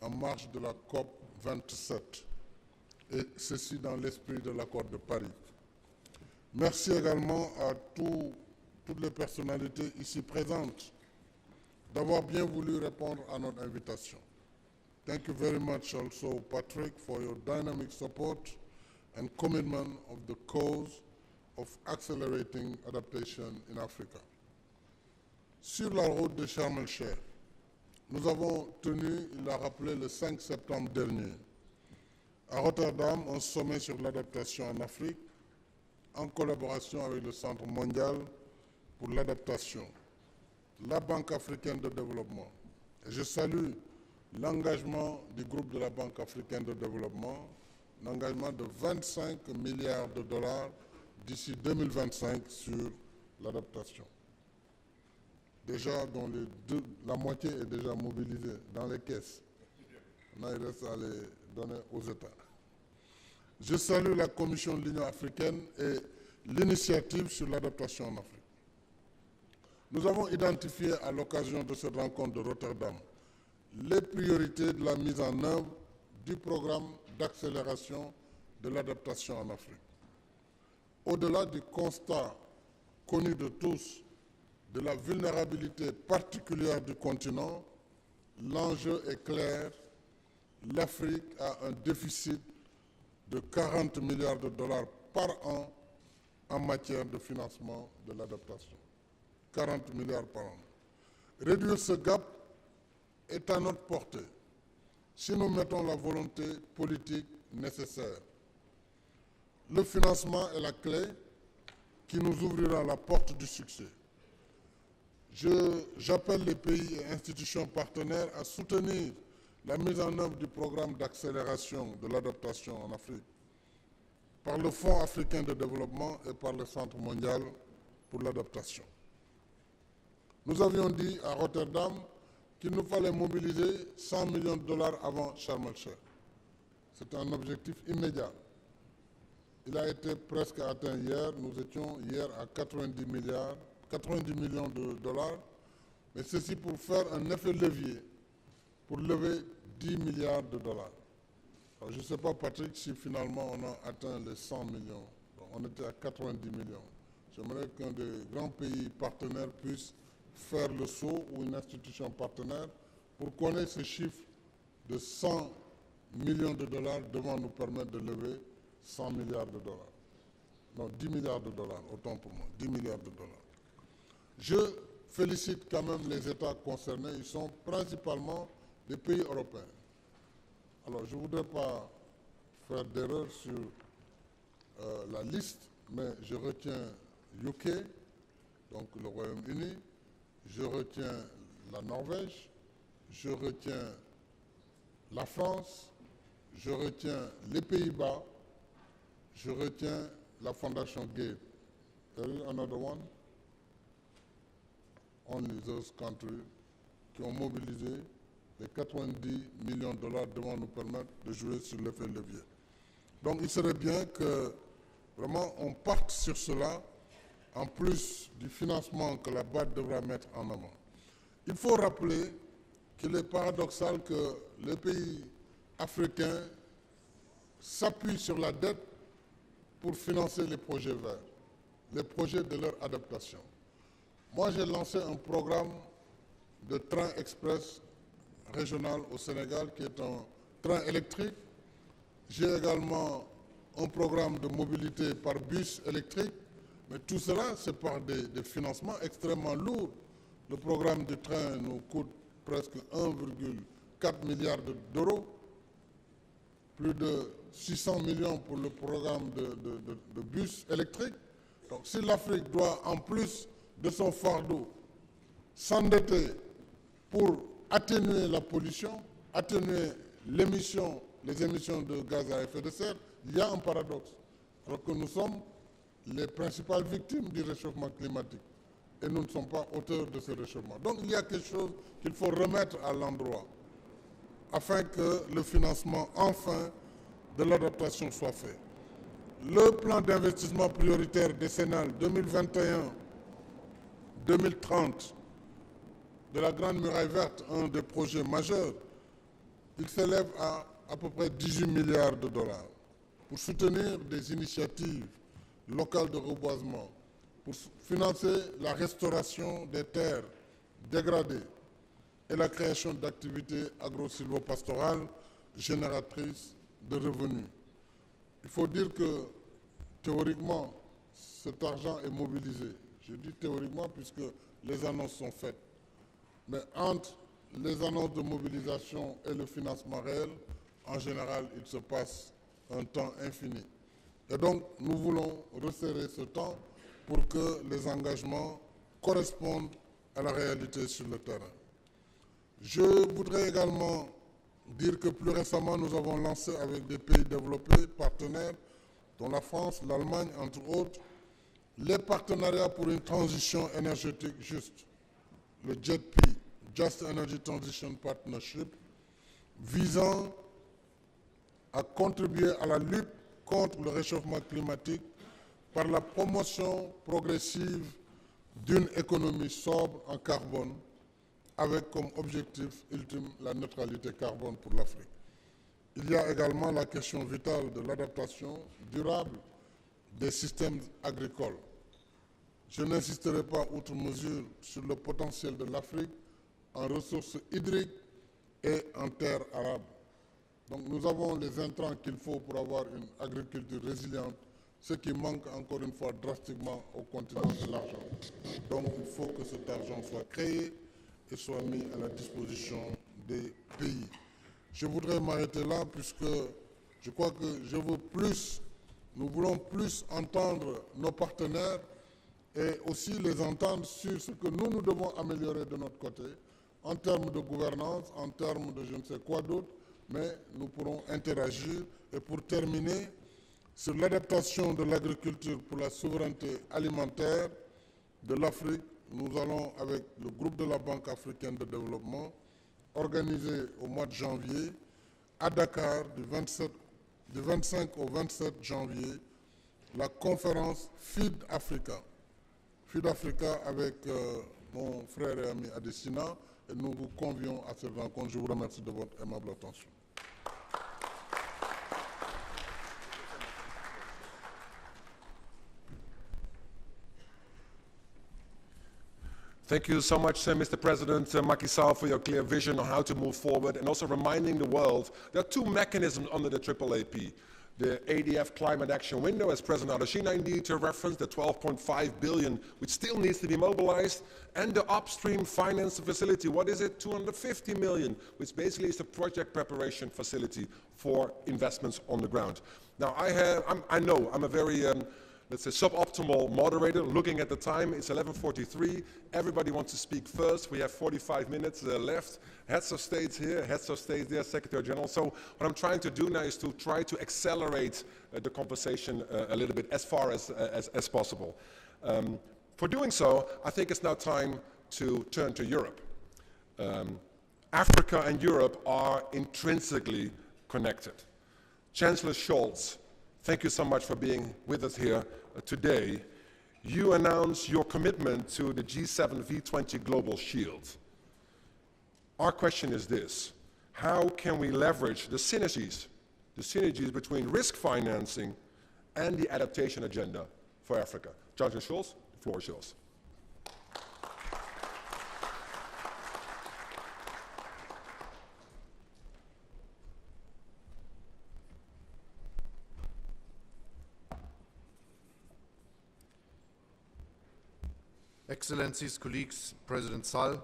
en marge de la COP27, et ceci dans l'esprit de l'accord de Paris. Merci également à toutes les personnalités ici présentes d'avoir bien voulu répondre à notre invitation. Thank you very much also, Patrick, for your dynamic support and commitment of the cause of accelerating adaptation in Africa. Sur la route de Sharm el-Sheikh, nous avons tenu, il l'a rappelé, le 5 septembre dernier, à Rotterdam, un sommet sur l'adaptation en Afrique, en collaboration avec le Centre mondial pour l'adaptation, la Banque africaine de développement. Et je salue l'engagement du groupe de la Banque africaine de développement, un engagement de 25 milliards de dollars d'ici 2025 sur l'adaptation. Déjà, dont la moitié est déjà mobilisée dans les caisses. Maintenant, il reste à les donner aux États. Je salue la Commission de l'Union africaine et l'initiative sur l'adaptation en Afrique. Nous avons identifié à l'occasion de cette rencontre de Rotterdam les priorités de la mise en œuvre du programme d'accélération de l'adaptation en Afrique. Au-delà du constat connu de tous de la vulnérabilité particulière du continent, l'enjeu est clair. L'Afrique a un déficit de 40 milliards de dollars par an en matière de financement de l'adaptation. 40 milliards par an. Réduire ce gap est à notre portée si nous mettons la volonté politique nécessaire. Le financement est la clé qui nous ouvrira la porte du succès. J'appelle les pays et institutions partenaires à soutenir la mise en œuvre du programme d'accélération de l'adaptation en Afrique par le Fonds africain de développement et par le Centre mondial pour l'adaptation. Nous avions dit à Rotterdam qu'il nous fallait mobiliser 100 millions de dollars avant Sharm el-Sheikh. C'est un objectif immédiat. Il a été presque atteint hier. Nous étions hier à 90 millions de dollars, mais ceci pour faire un effet levier, pour lever 10 milliards de dollars. Alors, je ne sais pas, Patrick, si finalement on a atteint les 100 millions. Donc, on était à 90 millions. J'aimerais qu'un des grands pays partenaires puisse faire le saut, ou une institution partenaire, pour connaître ce chiffre de 100 millions de dollars devant nous permettre de lever 100 milliards de dollars. Non, 10 milliards de dollars, autant pour moi, 10 milliards de dollars. Je félicite quand même les États concernés. Ils sont principalement des pays européens. Alors, je ne voudrais pas faire d'erreur sur la liste, mais je retiens UK, donc le Royaume-Uni, je retiens la Norvège, je retiens la France, je retiens les Pays-Bas, je retiens la Fondation Gates. There is another one? Only those countries qui ont mobilisé les 90 millions de dollars devant nous permettre de jouer sur l'effet levier. Donc il serait bien que vraiment on parte sur cela, en plus du financement que la BAD devra mettre en avant. Il faut rappeler qu'il est paradoxal que les pays africains s'appuient sur la dette pour financer les projets verts, les projets de leur adaptation. Moi, j'ai lancé un programme de train express régional au Sénégal qui est un train électrique. J'ai également un programme de mobilité par bus électrique, mais tout cela, c'est par des financements extrêmement lourds. Le programme du train nous coûte presque 1,4 milliard d'euros, plus de 600 millions pour le programme de bus électriques. Donc si l'Afrique doit, en plus de son fardeau, s'endetter pour atténuer la pollution, atténuer les émissions de gaz à effet de serre, il y a un paradoxe. Alors que nous sommes les principales victimes du réchauffement climatique et nous ne sommes pas auteurs de ce réchauffement. Donc il y a quelque chose qu'il faut remettre à l'endroit afin que le financement, enfin, de l'adaptation soit fait. Le plan d'investissement prioritaire décennal 2021-2030 de la Grande Muraille Verte, un des projets majeurs, Il s'élève à peu près 18 milliards de dollars pour soutenir des initiatives locales de reboisement, pour financer la restauration des terres dégradées et la création d'activités agro-silvopastorales génératrices de revenus. Il faut dire que théoriquement, cet argent est mobilisé. Je dis théoriquement puisque les annonces sont faites. Mais entre les annonces de mobilisation et le financement réel, en général, il se passe un temps infini. Et donc, nous voulons resserrer ce temps pour que les engagements correspondent à la réalité sur le terrain. Je voudrais également dire que plus récemment, nous avons lancé avec des pays développés, partenaires, dont la France, l'Allemagne, entre autres, les partenariats pour une transition énergétique juste, le JETP, Just Energy Transition Partnership, visant à contribuer à la lutte contre le réchauffement climatique par la promotion progressive d'une économie sobre en carbone, avec comme objectif ultime la neutralité carbone pour l'Afrique. Il y a également la question vitale de l'adaptation durable des systèmes agricoles. Je n'insisterai pas outre mesure sur le potentiel de l'Afrique en ressources hydriques et en terres arables. Donc nous avons les intrants qu'il faut pour avoir une agriculture résiliente, ce qui manque encore une fois drastiquement au continent de l'argent. Donc il faut que cet argent soit créé et soit mis à la disposition des pays. Je voudrais m'arrêter là puisque je crois que nous voulons plus entendre nos partenaires et aussi les entendre sur ce que nous devons améliorer de notre côté en termes de gouvernance, en termes de je ne sais quoi d'autre, mais nous pourrons interagir. Et pour terminer, sur l'adaptation de l'agriculture pour la souveraineté alimentaire de l'Afrique, nous allons, avec le groupe de la Banque africaine de développement, organiser au mois de janvier, à Dakar, du 25 au 27 janvier, la conférence Feed Africa. Feed Africa avec mon frère et ami Adesina, et nous vous convions à cette rencontre. Je vous remercie de votre aimable attention. Thank you so much, Mr. President Macky Sall, for your clear vision on how to move forward and also reminding the world there are two mechanisms under the AAAP. The ADF climate action window, as President Adesina indeed referenced, the 12.5 billion, which still needs to be mobilized, and the upstream finance facility. What is it? 250 million, which basically is the project preparation facility for investments on the ground. Now, I know I'm a very let's say, suboptimal moderator. Looking at the time, it's 11:43. Everybody wants to speak first. We have 45 minutes left. Heads of states here, heads of states there, Secretary General. So what I'm trying to do now is to try to accelerate the conversation a little bit as far as possible. For doing so, I think it's now time to turn to Europe. Africa and Europe are intrinsically connected. Chancellor Scholz, thank you so much for being with us here today. You announced your commitment to the G7 V20 Global Shield. Our question is this: how can we leverage the synergies between risk financing and the adaptation agenda for Africa? Chancellor Scholz, the floor is yours. Excellencies, colleagues, President Sall,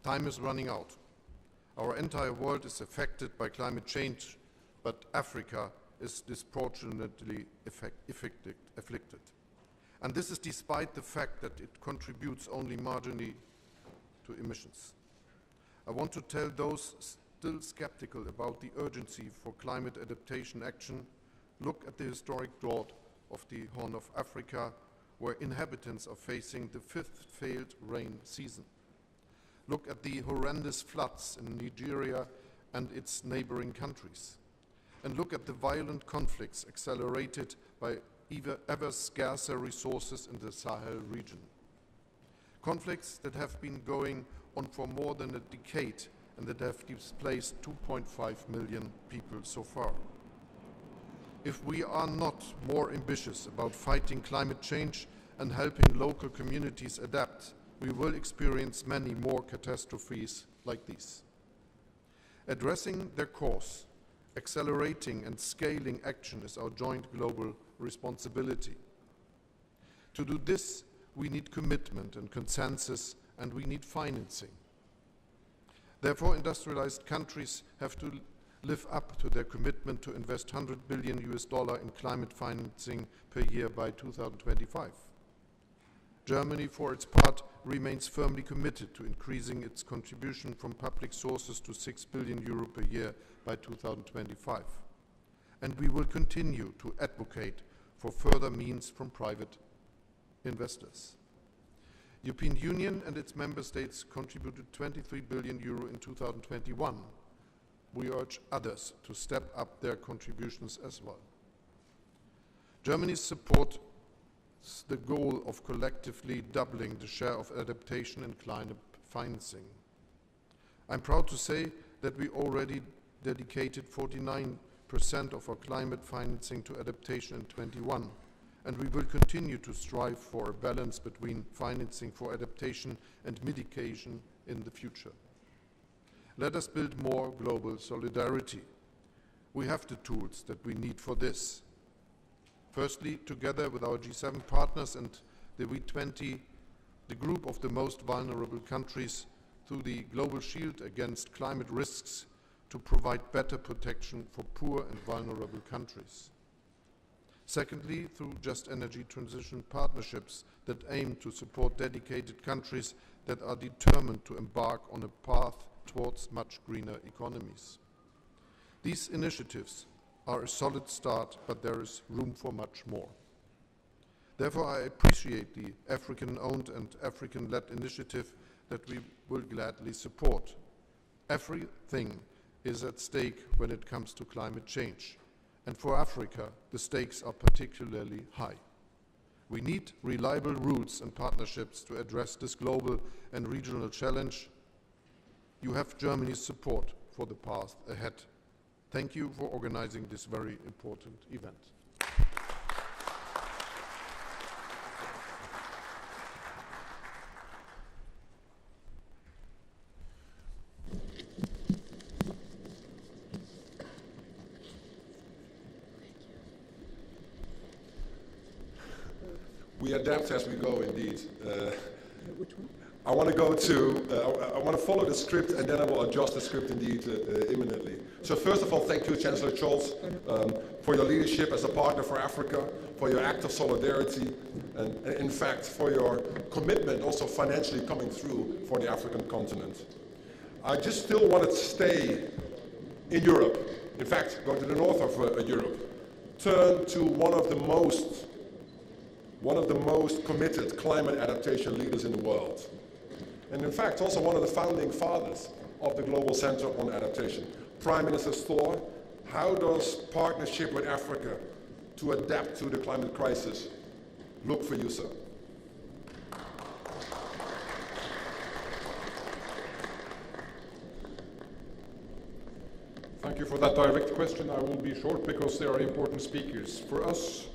time is running out. Our entire world is affected by climate change, but Africa is disproportionately afflicted. And this is despite the fact that it contributes only marginally to emissions. I want to tell those still skeptical about the urgency for climate adaptation action, look at the historic drought of the Horn of Africa, where inhabitants are facing the fifth failed rain season. Look at the horrendous floods in Nigeria and its neighboring countries. And look at the violent conflicts accelerated by ever scarcer resources in the Sahel region. Conflicts that have been going on for more than a decade and that have displaced 2.5 million people so far. If we are not more ambitious about fighting climate change and helping local communities adapt, we will experience many more catastrophes like these. Addressing their cause, accelerating and scaling action is our joint global responsibility. To do this, we need commitment and consensus, and we need financing. Therefore, industrialized countries have to live up to their commitment to invest $100 billion in climate financing per year by 2025. Germany, for its part, remains firmly committed to increasing its contribution from public sources to €6 billion per year by 2025. And we will continue to advocate for further means from private investors. The European Union and its member states contributed €23 billion in 2021. We urge others to step up their contributions as well. Germany supports the goal of collectively doubling the share of adaptation and climate financing. I'm proud to say that we already dedicated 49% of our climate financing to adaptation in 2021, and we will continue to strive for a balance between financing for adaptation and mitigation in the future. Let us build more global solidarity. We have the tools that we need for this. Firstly, together with our G7 partners and the V20, the group of the most vulnerable countries, through the Global Shield against climate risks to provide better protection for poor and vulnerable countries. Secondly, through just energy transition partnerships that aim to support dedicated countries that are determined to embark on a path towards much greener economies. These initiatives are a solid start, but there is room for much more. Therefore, I appreciate the African-owned and African-led initiative that we will gladly support. Everything is at stake when it comes to climate change, and for Africa, the stakes are particularly high. We need reliable rules and partnerships to address this global and regional challenge. You have Germany's support for the path ahead. Thank you for organizing this very important event. We adapt as we go, indeed. I want to go to, I want to follow the script, and then I will adjust the script indeed imminently. So first of all, thank you, Chancellor Scholz, for your leadership as a partner for Africa, for your act of solidarity, and in fact, for your commitment also financially coming through for the African continent. I just still wanted to stay in Europe. In fact, go to the north of Europe. Turn to one of the most committed climate adaptation leaders in the world. And in fact, also one of the founding fathers of the Global Center on Adaptation. Prime Minister Sall, how does partnership with Africa to adapt to the climate crisis look for you, sir? Thank you for that direct question. I will be short because there are important speakers. For us,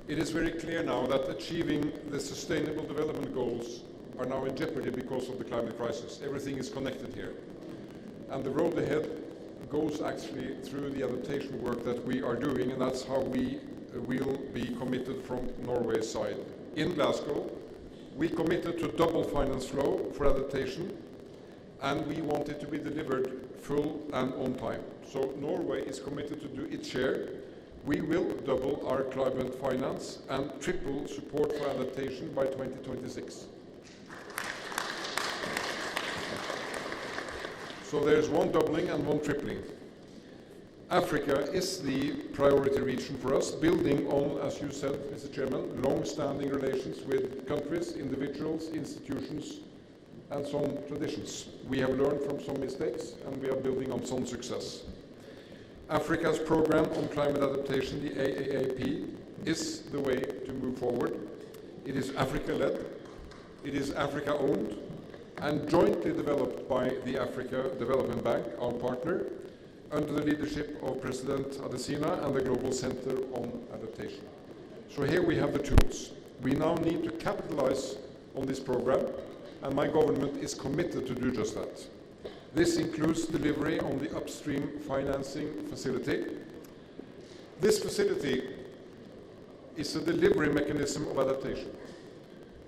it is very clear now that achieving the Sustainable Development Goals are now in jeopardy because of the climate crisis. Everything is connected here. And the road ahead goes actually through the adaptation work that we are doing, and that's how we will be committed from Norway's side. In Glasgow, we committed to double finance flow for adaptation, and we want it to be delivered full and on time. So Norway is committed to do its share. We will double our climate finance and triple support for adaptation by 2026. So there's one doubling and one tripling. Africa is the priority region for us, building on, as you said, Mr. Chairman, long-standing relations with countries, individuals, institutions, and some traditions. We have learned from some mistakes, and we are building on some success. Africa's program on climate adaptation, the AAAP, is the way to move forward. It is Africa-led, it is Africa-owned, and jointly developed by the Africa Development Bank, our partner, under the leadership of President Adesina and the Global Center on Adaptation. So here we have the tools. We now need to capitalize on this program, and my government is committed to do just that. This includes delivery on the upstream financing facility. This facility is a delivery mechanism of adaptation,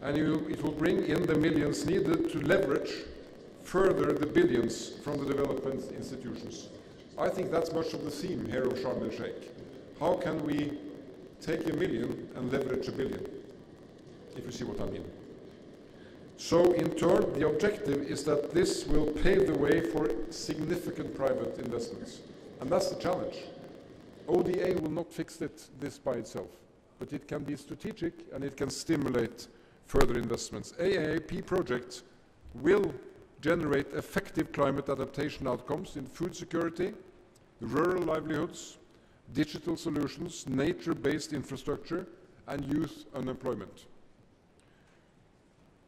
and it will bring in the millions needed to leverage further the billions from the development institutions. I think that's much of the theme here of Sharm el-Sheikh. How can we take $1 million and leverage $1 billion, if you see what I mean? So in turn, the objective is that this will pave the way for significant private investments. And that's the challenge. ODA will not fix this by itself, but it can be strategic and it can stimulate further investments. AAP projects will generate effective climate adaptation outcomes in food security, rural livelihoods, digital solutions, nature-based infrastructure, and youth unemployment.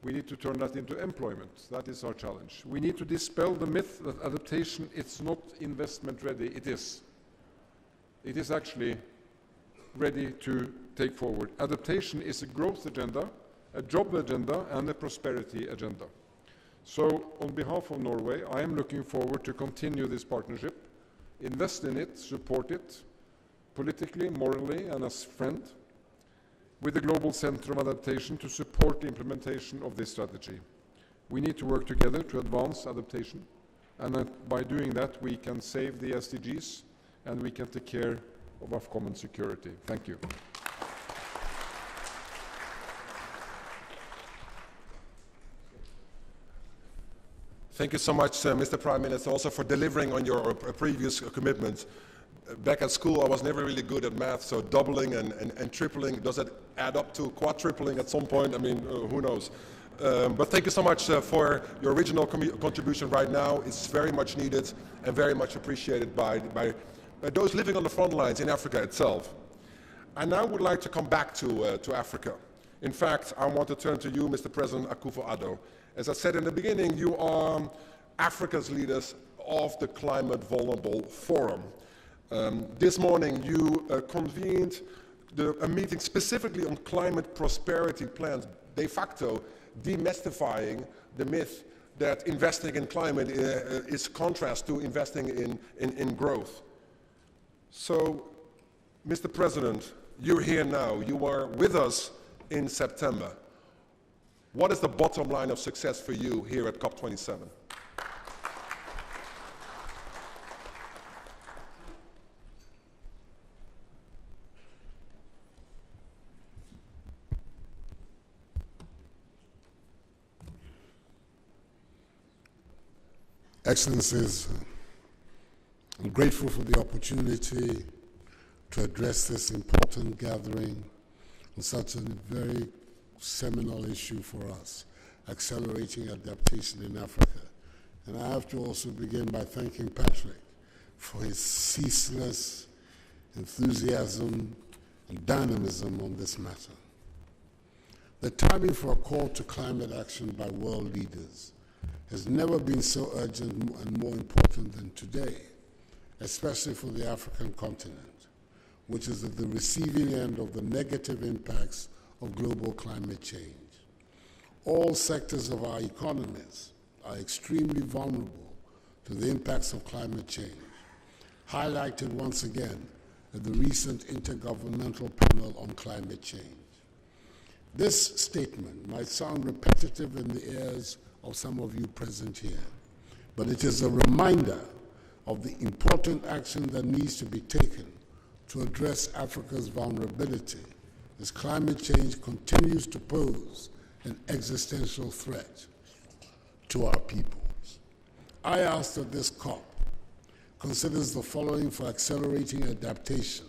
We need to turn that into employment. That is our challenge. We need to dispel the myth that adaptation is not investment ready. It is. It is actually ready to take forward. Adaptation is a growth agenda, a job agenda, and a prosperity agenda. So on behalf of Norway, I am looking forward to continue this partnership, invest in it, support it, politically, morally, and as a friend, with the Global Center of Adaptation to support the implementation of this strategy. We need to work together to advance adaptation, and by doing that, we can save the SDGs, and we can take care of our common security. Thank you. Thank you so much, Mr. Prime Minister, also for delivering on your previous commitments. Back at school, I was never really good at math, so doubling and tripling, does it add up to quadrupling at some point? I mean, who knows? But thank you so much for your original contribution right now. It's very much needed and very much appreciated by those living on the front lines in Africa itself. I now would like to come back to Africa. In fact, I want to turn to you, Mr. President Akufo-Addo. As I said in the beginning, you are Africa's leaders of the Climate Vulnerable Forum. This morning, you convened a meeting specifically on climate prosperity plans, de facto demystifying the myth that investing in climate is contrast to investing in growth. So, Mr. President, you're here now. You were with us in September. What is the bottom line of success for you here at COP27? Excellencies, I'm grateful for the opportunity to address this important gathering on such a very seminal issue for us, accelerating adaptation in Africa. And I have to also begin by thanking Patrick for his ceaseless enthusiasm and dynamism on this matter. The timing for a call to climate action by world leaders has never been so urgent and more important than today, especially for the African continent, which is at the receiving end of the negative impacts of global climate change. All sectors of our economies are extremely vulnerable to the impacts of climate change, highlighted once again at the recent Intergovernmental Panel on Climate Change. This statement might sound repetitive in the ears of some of you present here, but it is a reminder of the important action that needs to be taken to address Africa's vulnerability as climate change continues to pose an existential threat to our peoples. I ask that this COP considers the following for accelerating adaptation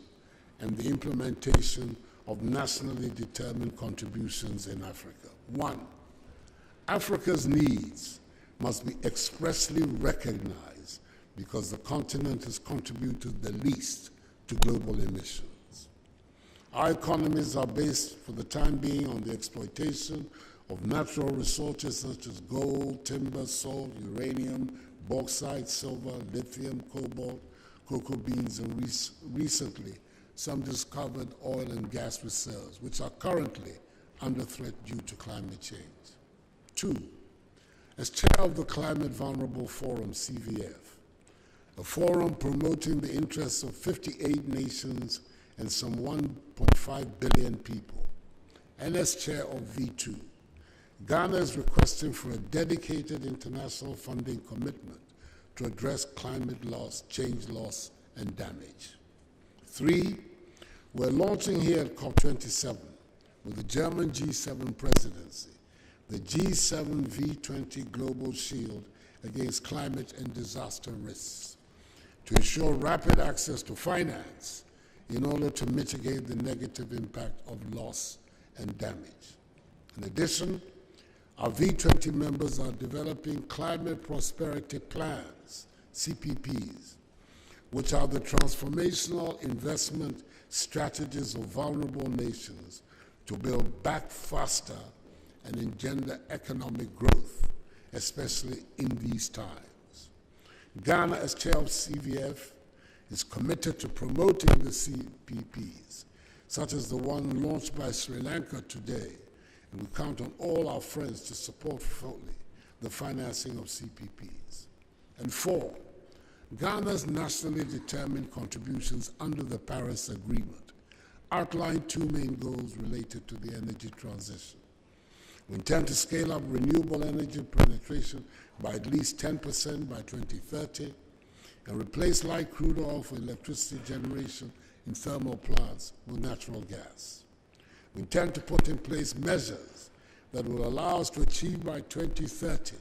and the implementation of nationally determined contributions in Africa. 1, Africa's needs must be expressly recognized because the continent has contributed the least to global emissions. Our economies are based, for the time being, on the exploitation of natural resources such as gold, timber, salt, uranium, bauxite, silver, lithium, cobalt, cocoa beans, and recently some discovered oil and gas reserves, which are currently under threat due to climate change. 2, as chair of the Climate Vulnerable Forum, CVF, a forum promoting the interests of 58 nations and some 1.5 billion people, and as chair of V2, Ghana is requesting for a dedicated international funding commitment to address climate loss, change loss, and damage. 3, we're launching here at COP27 with the German G7 presidency, the G7 V20 Global Shield against climate and disaster risks to ensure rapid access to finance in order to mitigate the negative impact of loss and damage. In addition, our V20 members are developing climate prosperity plans, CPPs, which are the transformational investment strategies of vulnerable nations to build back faster and engender economic growth, especially in these times. Ghana, as chair of CVF, is committed to promoting the CPPs, such as the one launched by Sri Lanka today, and we count on all our friends to support fully the financing of CPPs. And 4, Ghana's nationally determined contributions under the Paris Agreement outline 2 main goals related to the energy transition. We intend to scale up renewable energy penetration by at least 10% by 2030 and replace light crude oil for electricity generation in thermal plants with natural gas. We intend to put in place measures that will allow us to achieve by 2030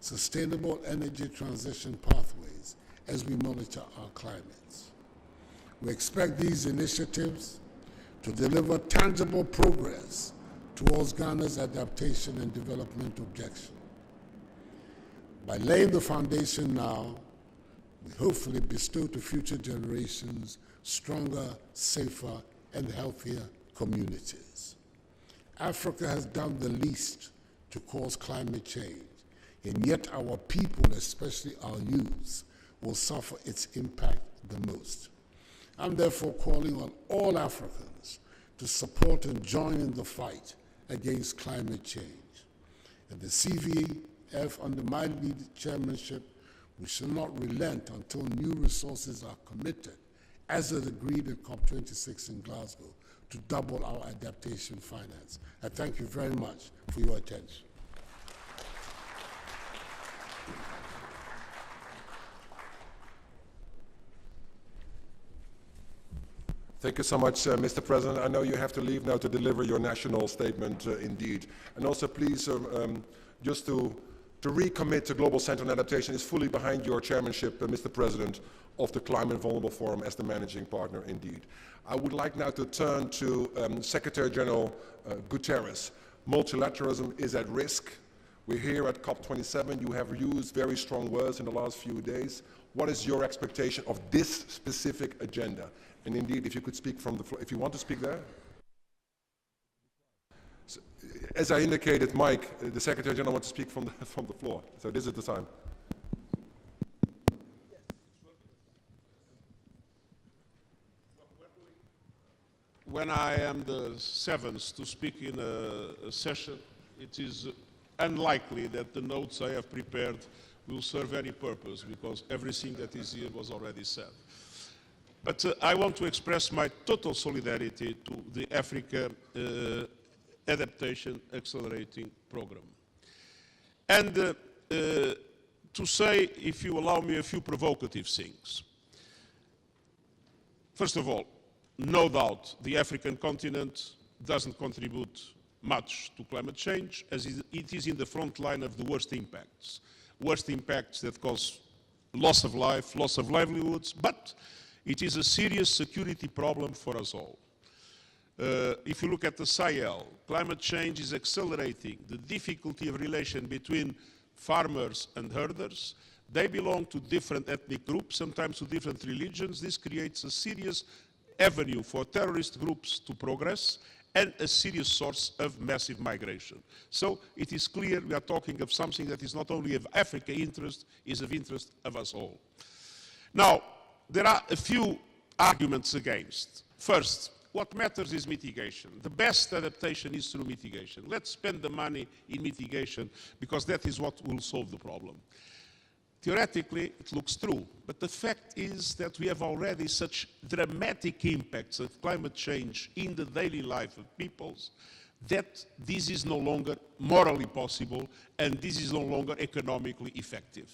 sustainable energy transition pathways as we monitor our climates. We expect these initiatives to deliver tangible progress towards Ghana's adaptation and development objective. By laying the foundation now, we hopefully bestow to future generations stronger, safer, and healthier communities. Africa has done the least to cause climate change, and yet our people, especially our youths, will suffer its impact the most. I'm therefore calling on all Africans to support and join in the fight against climate change. And the CVF, under my chairmanship, we shall not relent until new resources are committed, as is agreed at COP26 in Glasgow, to double our adaptation finance. I thank you very much for your attention. Thank you so much, Mr. President. I know you have to leave now to deliver your national statement, indeed. And also, please, just to recommit to Global Center on Adaptation is fully behind your chairmanship, Mr. President, of the Climate Vulnerable Forum as the managing partner, indeed. I would like now to turn to Secretary General Guterres. Multilateralism is at risk. We're here at COP27. You have used very strong words in the last few days. What is your expectation of this specific agenda? And indeed, if you could speak from the floor, if you want to speak there. So, as I indicated, Mike, the Secretary General wants to speak from the floor. So this is the time. When I am the 7th to speak in a session, it is unlikely that the notes I have prepared will serve any purpose, because everything that is here was already said. But I want to express my total solidarity to the Africa Adaptation Accelerating Program. And to say, if you allow me, a few provocative things. First of all, no doubt the African continent doesn't contribute much to climate change, as it is in the front line of the worst impacts that cause loss of life, loss of livelihoods, but it is a serious security problem for us all. If you look at the Sahel, climate change is accelerating the difficulty of relation between farmers and herders. They belong to different ethnic groups, sometimes to different religions. This creates a serious avenue for terrorist groups to progress, and a serious source of massive migration. So it is clear we are talking of something that is not only of African interest, is of interest of us all. Now, there are a few arguments against. First, what matters is mitigation. The best adaptation is through mitigation. Let's spend the money in mitigation because that is what will solve the problem. Theoretically, it looks true, but the fact is that we have already such dramatic impacts of climate change in the daily life of peoples that this is no longer morally possible and this is no longer economically effective.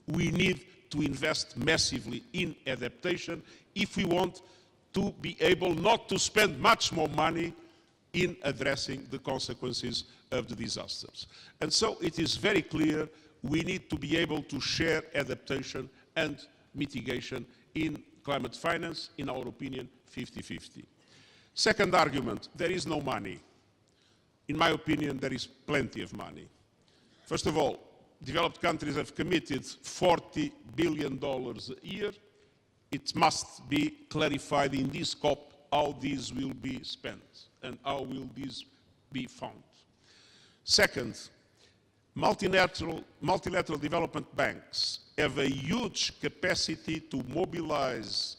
We need to invest massively in adaptation if we want to be able not to spend much more money in addressing the consequences of the disasters. And so it is very clear we need to be able to share adaptation and mitigation in climate finance, in our opinion, 50-50. Second argument, there is no money. In my opinion, there is plenty of money. First of all, developed countries have committed $40 billion a year. It must be clarified in this COP how these will be spent and how will these be found. Second, multilateral development banks have a huge capacity to mobilize,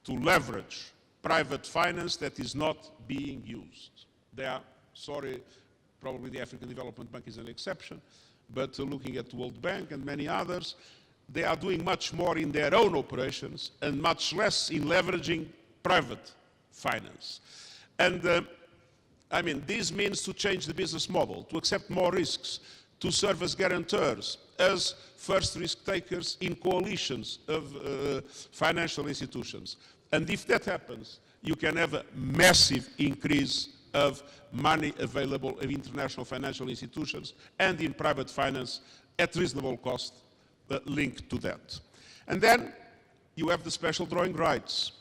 to leverage private finance that is not being used. They are, sorry, probably the African Development Bank is an exception, but looking at the World Bank and many others, they are doing much more in their own operations and much less in leveraging private finance. And I mean, this means to change the business model, to accept more risks, to serve as guarantors, as first risk takers in coalitions of financial institutions. And if that happens, you can have a massive increase of money available in international financial institutions and in private finance at reasonable cost linked to that. And then you have the special drawing rights.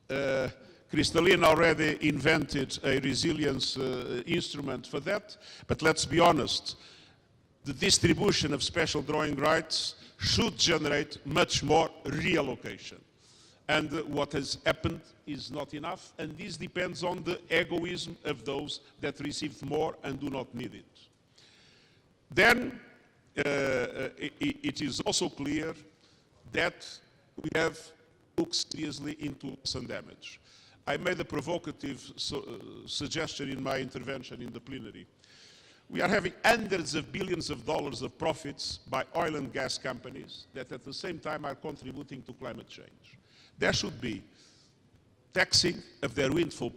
Kristalina already invented a resilience instrument for that, but let's be honest, the distribution of special drawing rights should generate much more reallocation. And what has happened is not enough, and this depends on the egoism of those that received more and do not need it. Then it is also clear that we have looked seriously into loss and damage. I made a provocative suggestion in my intervention in the plenary. We are having hundreds of billions of dollars of profits by oil and gas companies that at the same time are contributing to climate change. There should be taxing of their windfall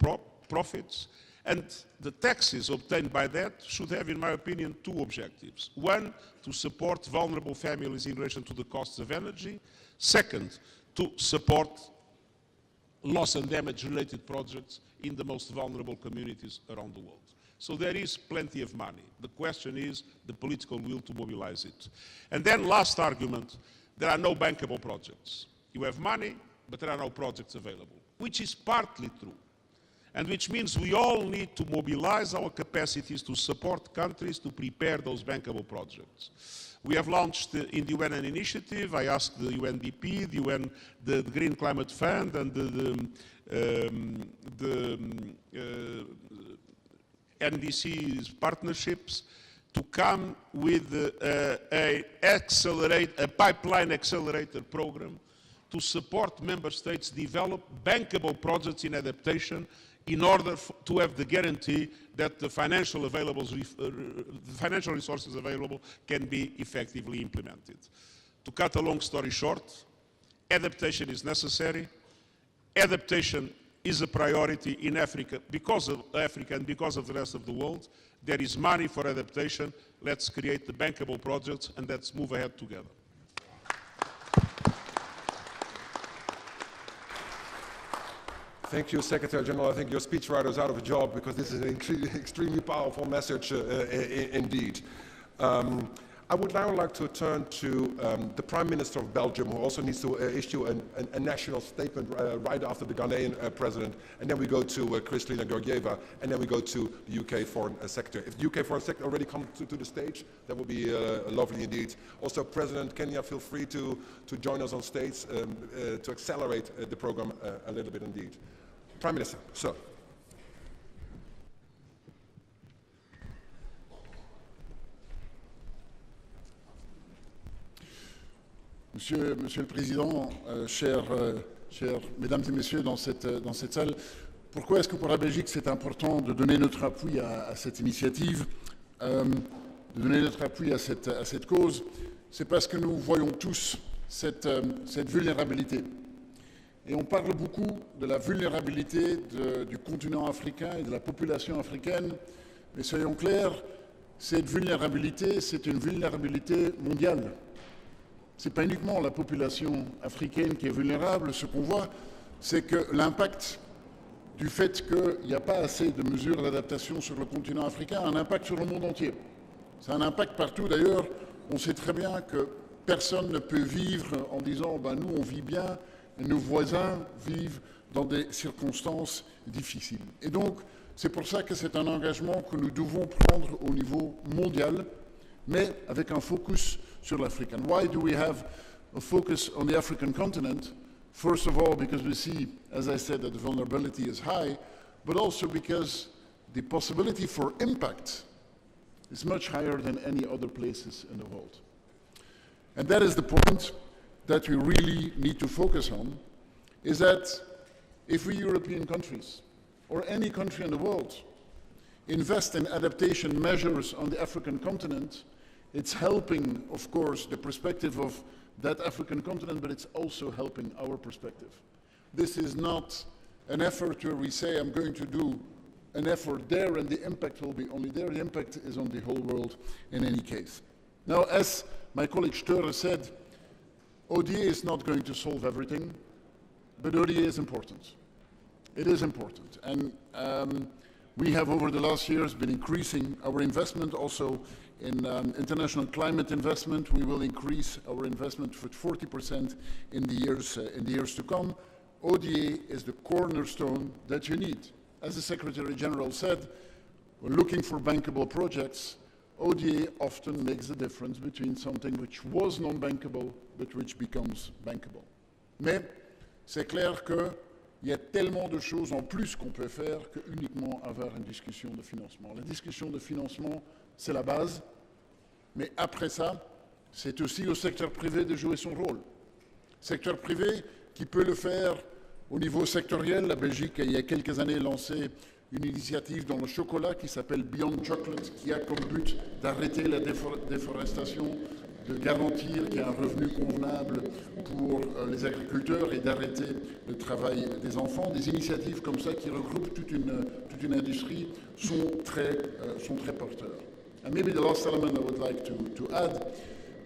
profits, and the taxes obtained by that should have, in my opinion, two objectives. One, to support vulnerable families in relation to the costs of energy. Second, to support loss and damage related projects in the most vulnerable communities around the world. So there is plenty of money. The question is the political will to mobilize it. And then last argument, there are no bankable projects. You have money, but there are no projects available, which is partly true, and which means we all need to mobilize our capacities to support countries to prepare those bankable projects. We have launched in the UN an initiative. I asked the UNDP, the UN, the Green Climate Fund, and the NDC's partnerships to come with a pipeline accelerator program to support member states develop bankable projects in adaptation in order to have the guarantee that the financial resources available can be effectively implemented. To cut a long story short, adaptation is necessary. Adaptation is a priority in Africa because of Africa and because of the rest of the world. There is money for adaptation. Let's create the bankable projects and let's move ahead together. Thank you, Secretary General. I think your speechwriter is out of a job because this is an extremely powerful message indeed. I would now like to turn to the Prime Minister of Belgium, who also needs to issue a national statement right after the Ghanaian president, and then we go to Kristalina Georgieva, and then we go to the UK Foreign Secretary. If the UK Foreign Secretary already comes to the stage, that would be lovely indeed. Also, President Kenya, feel free to join us on stage to accelerate the program a little bit indeed. Prime Minister, sir. Monsieur le Président, chers Mesdames et Messieurs dans cette salle, pourquoi est-ce que pour la Belgique c'est important de donner notre appui à cette initiative, de donner notre appui à cette cause? C'est parce que nous voyons tous cette vulnérabilité. Et on parle beaucoup de la vulnérabilité du continent africain et de la population africaine, mais soyons clairs, cette vulnérabilité, c'est une vulnérabilité mondiale. Ce n'est pas uniquement la population africaine qui est vulnérable. Ce qu'on voit, c'est que l'impact du fait qu'il n'y a pas assez de mesures d'adaptation sur le continent africain a un impact sur le monde entier. Ça a un impact partout. D'ailleurs, on sait très bien que personne ne peut vivre en disant « nous, on vit bien » et nos voisins vivent dans des circonstances difficiles. Et donc, c'est pour ça que c'est un engagement que nous devons prendre au niveau mondial, mais avec un focus sur l'Afrique. And why do we have a focus on the African continent? First of all, because we see, as I said, that the vulnerability is high, but also because the possibility for impact is much higher than any other places in the world. And that is the point that we really need to focus on, is that if we European countries, or any country in the world, invest in adaptation measures on the African continent, it's helping, of course, the perspective of that African continent, but it's also helping our perspective. This is not an effort where we say, I'm going to do an effort there and the impact will be only there. The impact is on the whole world in any case. Now, as my colleague Störe said, ODA is not going to solve everything, but ODA is important. It is important. And we have, over the last years, been increasing our investment also in international climate investment. We will increase our investment for 40% in the years to come. ODA is the cornerstone that you need. As the Secretary General said, we're looking for bankable projects. ODA often makes the difference between something which was non-bankable, but which becomes bankable. Mais c'est clair qu'il y a tellement de choses en plus qu'on peut faire que uniquement avoir une discussion de financement. La discussion de financement, c'est la base, mais après ça, c'est aussi au secteur privé de jouer son rôle. Secteur privé qui peut le faire au niveau sectoriel. La Belgique, il y a quelques années, lancé une initiative dans le chocolat qui s'appelle Beyond Chocolate, qui a comme but d'arrêter la déforestation, de garantir qu'il y a un revenu convenable pour les agriculteurs et d'arrêter le travail des enfants. Des initiatives comme ça qui regroupent toute une industrie sont très porteurs. And maybe the last element I would like to add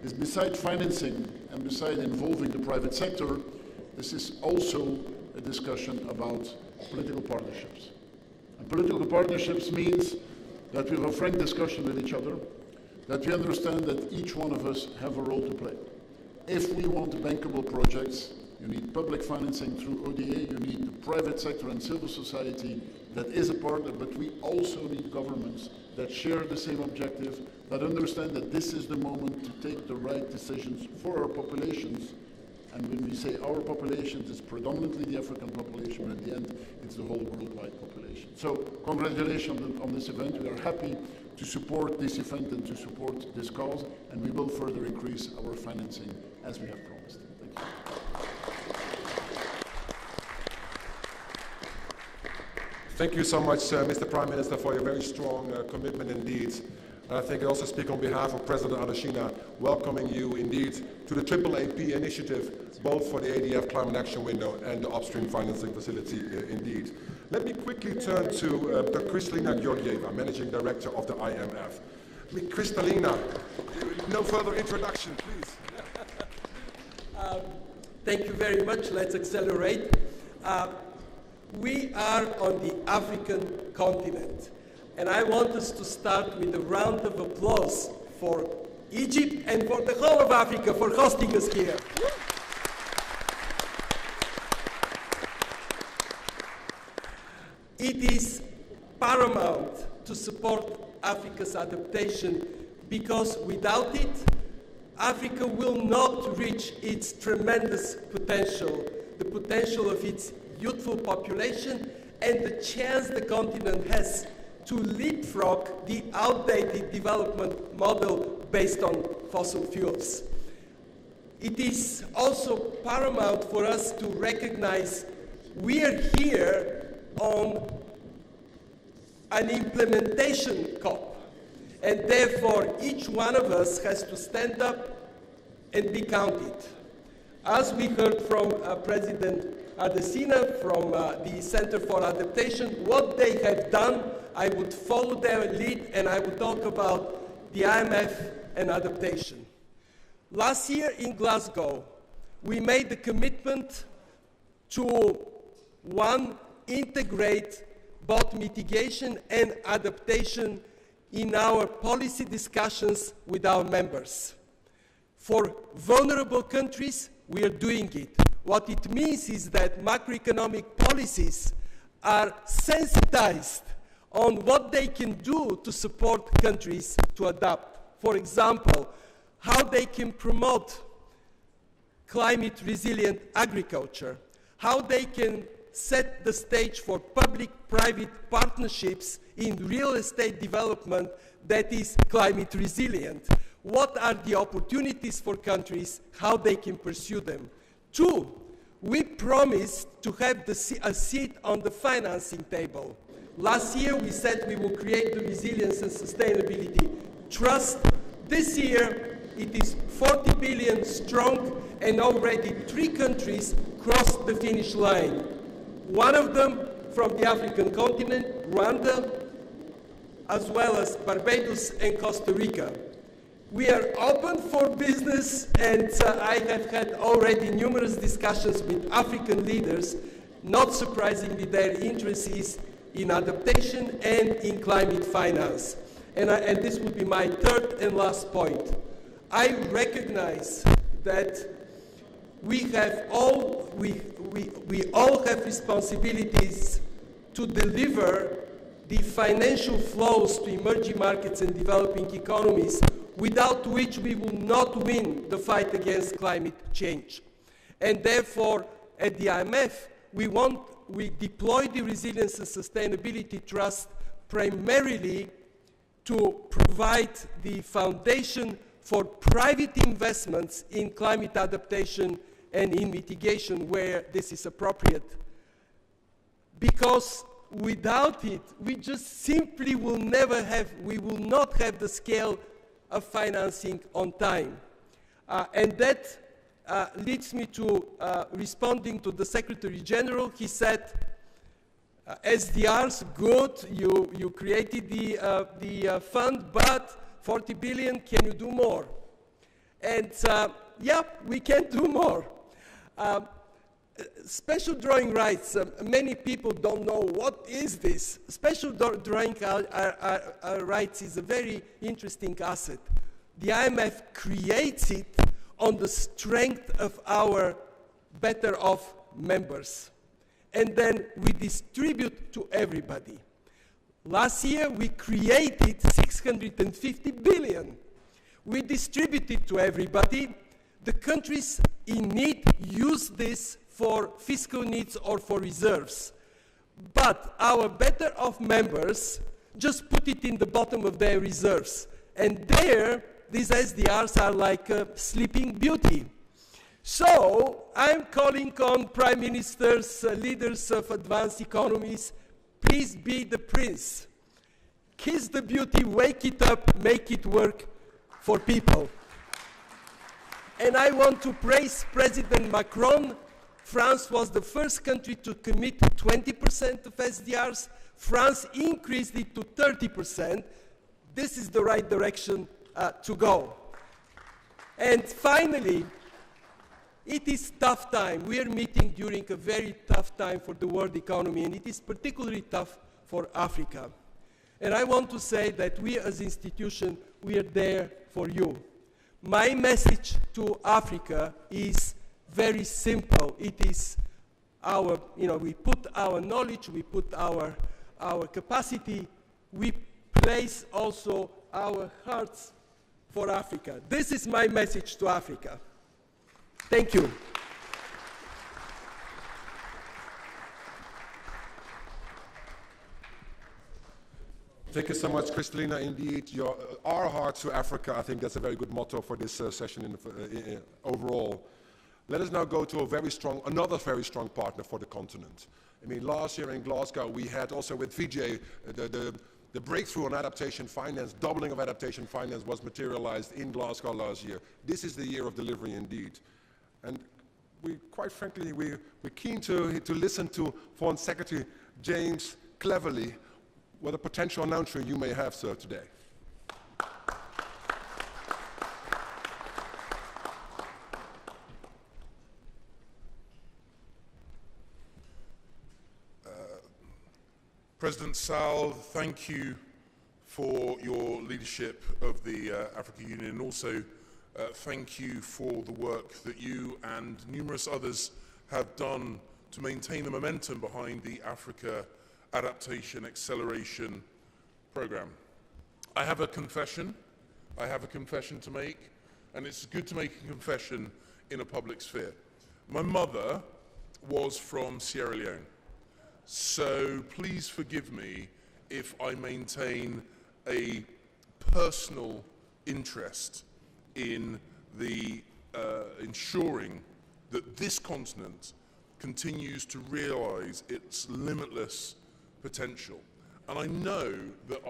is beside financing and beside involving the private sector, this is also a discussion about political partnerships. And political partnerships means that we have a frank discussion with each other, that we understand that each one of us have a role to play. If we want bankable projects, you need public financing through ODA, you need the private sector and civil society that is a partner, but we also need governments that share the same objective, that understand that this is the moment to take the right decisions for our populations. And when we say our populations, it's predominantly the African population, but at the end, it's the whole worldwide population. So congratulations on this event. We are happy to support this event and to support this cause, and we will further increase our financing as we have promised. Thank you. Thank you so much, Mr. Prime Minister, for your very strong commitment indeed. And I think I also speak on behalf of President Adesina, welcoming you indeed to the AAAP initiative, both for the ADF Climate Action Window and the Upstream Financing Facility indeed. Let me quickly turn to Dr. Kristalina Georgieva, Managing Director of the IMF. Kristalina, no further introduction, please. Thank you very much. Let's accelerate. We are on the African continent. And I want us to start with a round of applause for Egypt and for the whole of Africa for hosting us here. It is paramount to support Africa's adaptation because without it, Africa will not reach its tremendous potential, the potential of its youthful population and the chance the continent has to leapfrog the outdated development model based on fossil fuels. it is also paramount for us to recognize we are here on an implementation COP, and therefore each one of us has to stand up and be counted. As we heard from President Adesina from the Center for Adaptation, what they have done, I would follow their lead and I would talk about the IMF and adaptation. Last year in Glasgow, we made the commitment to, one, integrate both mitigation and adaptation in our policy discussions with our members. For vulnerable countries, we are doing it. What it means is that macroeconomic policies are sensitized on what they can do to support countries to adapt. For example, how they can promote climate-resilient agriculture, how they can set the stage for public-private partnerships in real estate development that is climate resilient. What are the opportunities for countries, how they can pursue them? Two, we promised to have a seat on the financing table. Last year we said we will create the resilience and sustainability trust. This year it is 40 billion strong and already 3 countries crossed the finish line. One of them from the African continent, Rwanda, as well as Barbados and Costa Rica. We are open for business, and I have had already numerous discussions with African leaders. Not surprisingly, their interest is in adaptation and in climate finance. And this would be my third and last point. I recognize that we all have responsibilities to deliver the financial flows to emerging markets and developing economies, without which we will not win the fight against climate change. And therefore, at the IMF, we deploy the Resilience and Sustainability Trust primarily to provide the foundation for private investments in climate adaptation and in mitigation where this is appropriate. Because without it, we just simply will not have the scale of financing on time. And that leads me to responding to the Secretary General. He said, SDRs, good, you created the fund, but 40 billion, can you do more? And yeah, we can do more. Special drawing rights, many people don't know what is this. Special drawing rights is a very interesting asset. The IMF creates it on the strength of our better off members. And then we distribute to everybody. Last year we created 650 billion. We distributed to everybody. The countries in need use this for fiscal needs or for reserves. But our better off members just put it in the bottom of their reserves. And there, these SDRs are like a sleeping beauty. So I'm calling on prime ministers, leaders of advanced economies, please be the prince. Kiss the beauty, wake it up, make it work for people. And I want to praise President Macron. France was the first country to commit to 20% of SDRs. France increased it to 30%. This is the right direction to go. And finally, it is tough time. We are meeting during a very tough time for the world economy, and it is particularly tough for Africa. And I want to say that we as an institution, we are there for you. My message to Africa is very simple. It is our, we put our knowledge, we put our capacity, we place also our hearts for Africa. This is my message to Africa. Thank you. Thank you so much, Kristalina. Indeed, our hearts to Africa, I think that's a very good motto for this session overall. Let us now go to another very strong partner for the continent. I mean, last year in Glasgow, we had also with Fiji, the breakthrough on adaptation finance, doubling of adaptation finance was materialized in Glasgow last year. This is the year of delivery indeed. And quite frankly, we're keen to listen to Foreign Secretary James Cleverly, what a potential announcement you may have, sir, today. President Sall, thank you for your leadership of the African Union, and also thank you for the work that you and numerous others have done to maintain the momentum behind the Africa Adaptation Acceleration Programme. I have a confession to make, and it's good to make a confession in a public sphere. My mother was from Sierra Leone. So please forgive me if I maintain a personal interest in the ensuring that this continent continues to realize its limitless potential. And I know that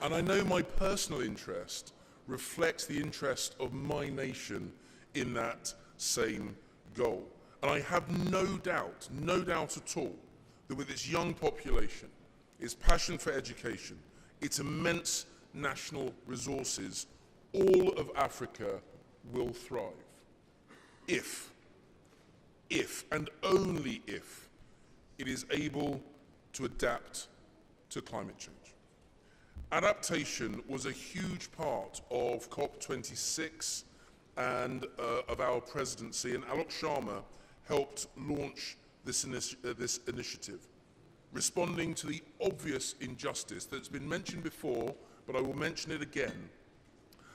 and I know my personal interest reflects the interest of my nation in that same goal. And I have no doubt at all, that with its young population, its passion for education, its immense national resources, all of Africa will thrive. If and only if it is able to adapt to climate change. Adaptation was a huge part of COP26 and of our presidency, and Alok Sharma helped launch this initiative, responding to the obvious injustice that's been mentioned before, but I will mention it again,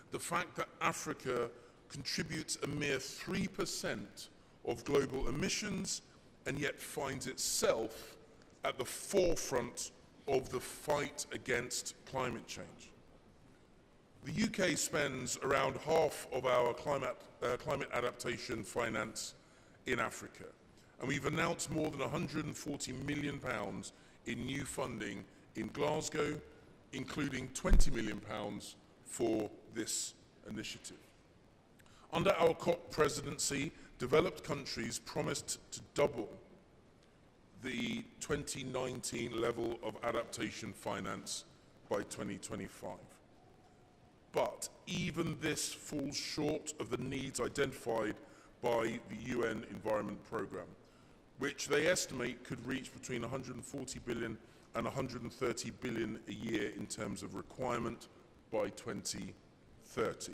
the fact that Africa contributes a mere 3% of global emissions and yet finds itself at the forefront of the fight against climate change. The UK spends around half of our climate adaptation finance in Africa, and we've announced more than £140 million in new funding in Glasgow, including £20 million for this initiative. Under our COP presidency, developed countries promised to double the 2019 level of adaptation finance by 2025. But even this falls short of the needs identified by the UN Environment Programme, which they estimate could reach between 140 billion and 130 billion a year in terms of requirement by 2030.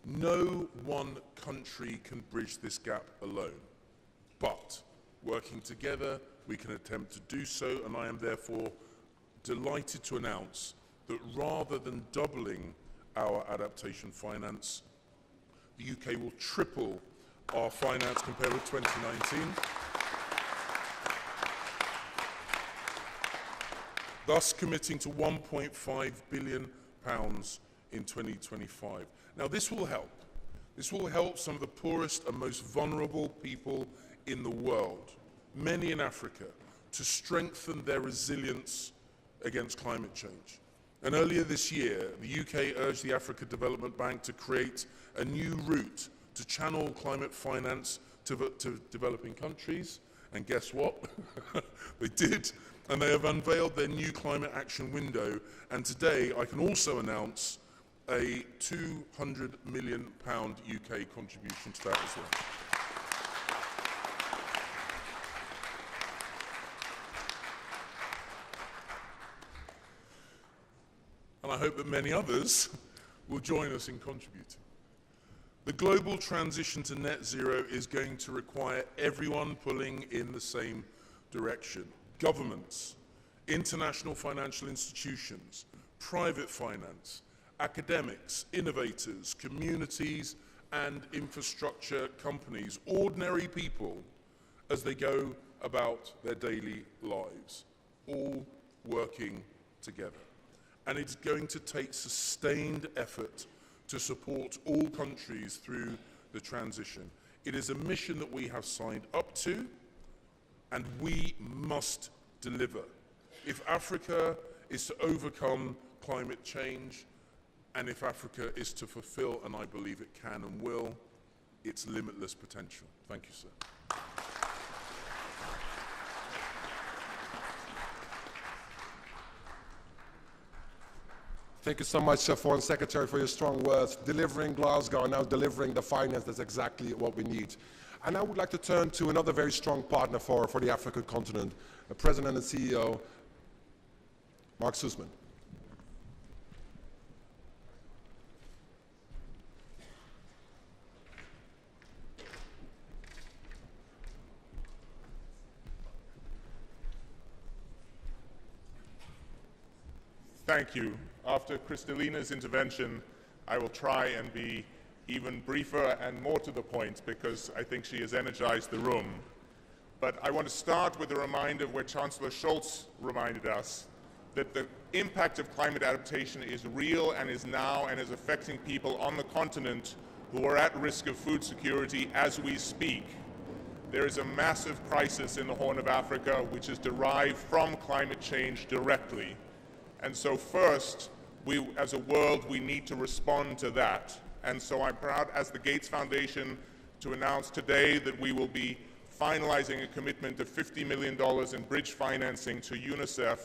No one country can bridge this gap alone, but working together, we can attempt to do so, and I am therefore delighted to announce that rather than doubling our adaptation finance, the UK will triple our finance compared with 2019, thus committing to £1.5 billion in 2025. Now this will help. This will help some of the poorest and most vulnerable people in the world, many in Africa, to strengthen their resilience against climate change. And earlier this year, the UK urged the Africa Development Bank to create a new route to channel climate finance to developing countries. And guess what? They did. And they have unveiled their new climate action window. And today, I can also announce a £200 million UK contribution to that as well. And I hope that many others will join us in contributing. The global transition to net zero is going to require everyone pulling in the same direction. Governments, international financial institutions, private finance, academics, innovators, communities, and infrastructure companies, ordinary people, as they go about their daily lives, all working together. And it's going to take sustained effort to support all countries through the transition. It is a mission that we have signed up to, and we must deliver. If Africa is to overcome climate change, and if Africa is to fulfill, and I believe it can and will, its limitless potential. Thank you, sir. Thank you so much, Foreign Secretary, for your strong words. Delivering Glasgow and now delivering the finance, that's exactly what we need. And I would like to turn to another very strong partner for the African continent, President and CEO, Mark Sussman. Thank you. After Kristalina's intervention, I will try and be even briefer and more to the point because I think she has energized the room. But I want to start with a reminder where Chancellor Scholz reminded us that the impact of climate adaptation is real and is now and is affecting people on the continent who are at risk of food security as we speak. There is a massive crisis in the Horn of Africa which is derived from climate change directly. And so first, we as a world, we need to respond to that. And so I'm proud as the Gates Foundation to announce today that we will be finalizing a commitment of $50 million in bridge financing to UNICEF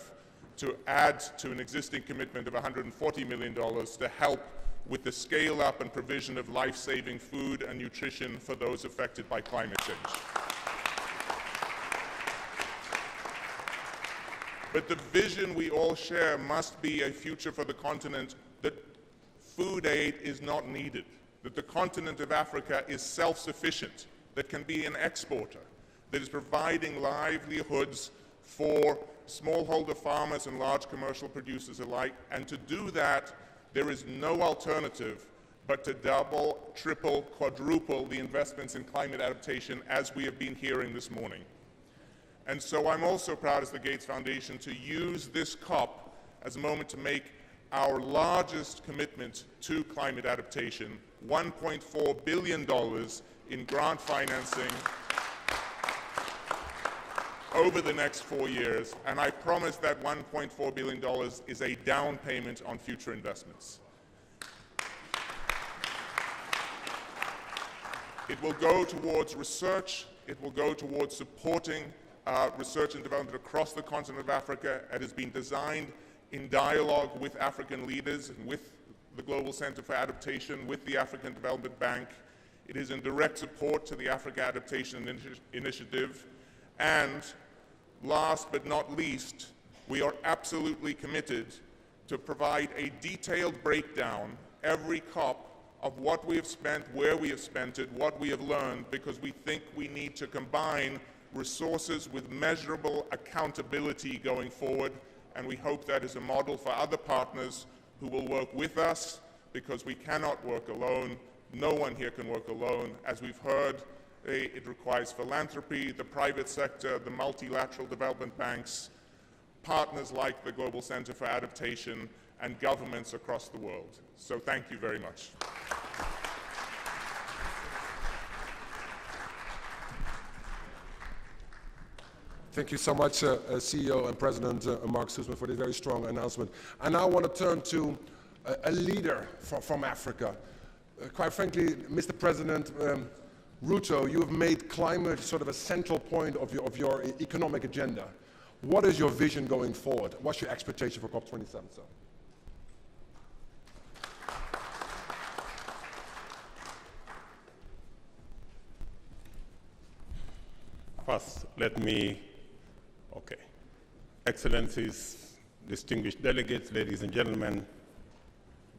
to add to an existing commitment of $140 million to help with the scale up and provision of life-saving food and nutrition for those affected by climate change. But the vision we all share must be a future for the continent that food aid is not needed, that the continent of Africa is self-sufficient, that can be an exporter, that is providing livelihoods for smallholder farmers and large commercial producers alike. And to do that, there is no alternative but to double, triple, quadruple the investments in climate adaptation as we have been hearing this morning. And so I'm also proud as the Gates Foundation to use this COP as a moment to make our largest commitment to climate adaptation, $1.4 billion in grant financing over the next 4 years. And I promise that $1.4 billion is a down payment on future investments. It will go towards research. It will go towards supporting research and development across the continent of Africa. It has been designed in dialogue with African leaders and with the Global Center for Adaptation, with the African Development Bank. It is in direct support to the Africa Adaptation Initiative. And last but not least, we are absolutely committed to provide a detailed breakdown every COP of what we have spent, where we have spent it, what we have learned, because we think we need to combine resources with measurable accountability going forward, and we hope that is a model for other partners who will work with us, because we cannot work alone. No one here can work alone. As we've heard, it requires philanthropy, the private sector, the multilateral development banks, partners like the Global Center for Adaptation, and governments across the world. So thank you very much. Thank you so much, CEO and President Mark Sussman, for this very strong announcement. And now I want to turn to a leader from Africa. Quite frankly, Mr. President, Rutte, you have made climate sort of a central point of your economic agenda. What is your vision going forward? What's your expectation for COP27, sir? First, Excellencies, distinguished delegates, ladies and gentlemen,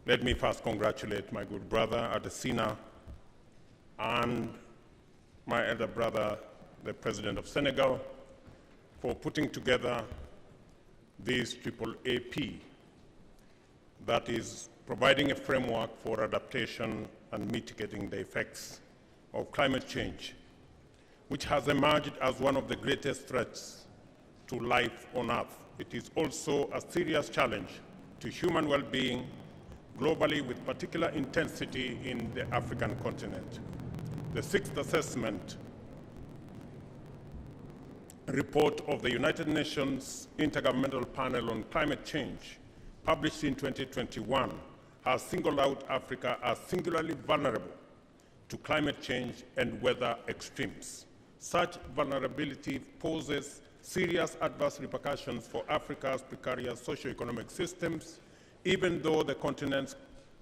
let me first congratulate my good brother, Adesina, and my elder brother, the President of Senegal, for putting together this AAAP that is providing a framework for adaptation and mitigating the effects of climate change. which has emerged as one of the greatest threats to life on Earth. It is also a serious challenge to human well-being globally, with particular intensity in the African continent. The sixth assessment report of the United Nations Intergovernmental Panel on Climate Change, published in 2021, has singled out Africa as singularly vulnerable to climate change and weather extremes. Such vulnerability poses serious adverse repercussions for Africa's precarious socio-economic systems, even though the continent's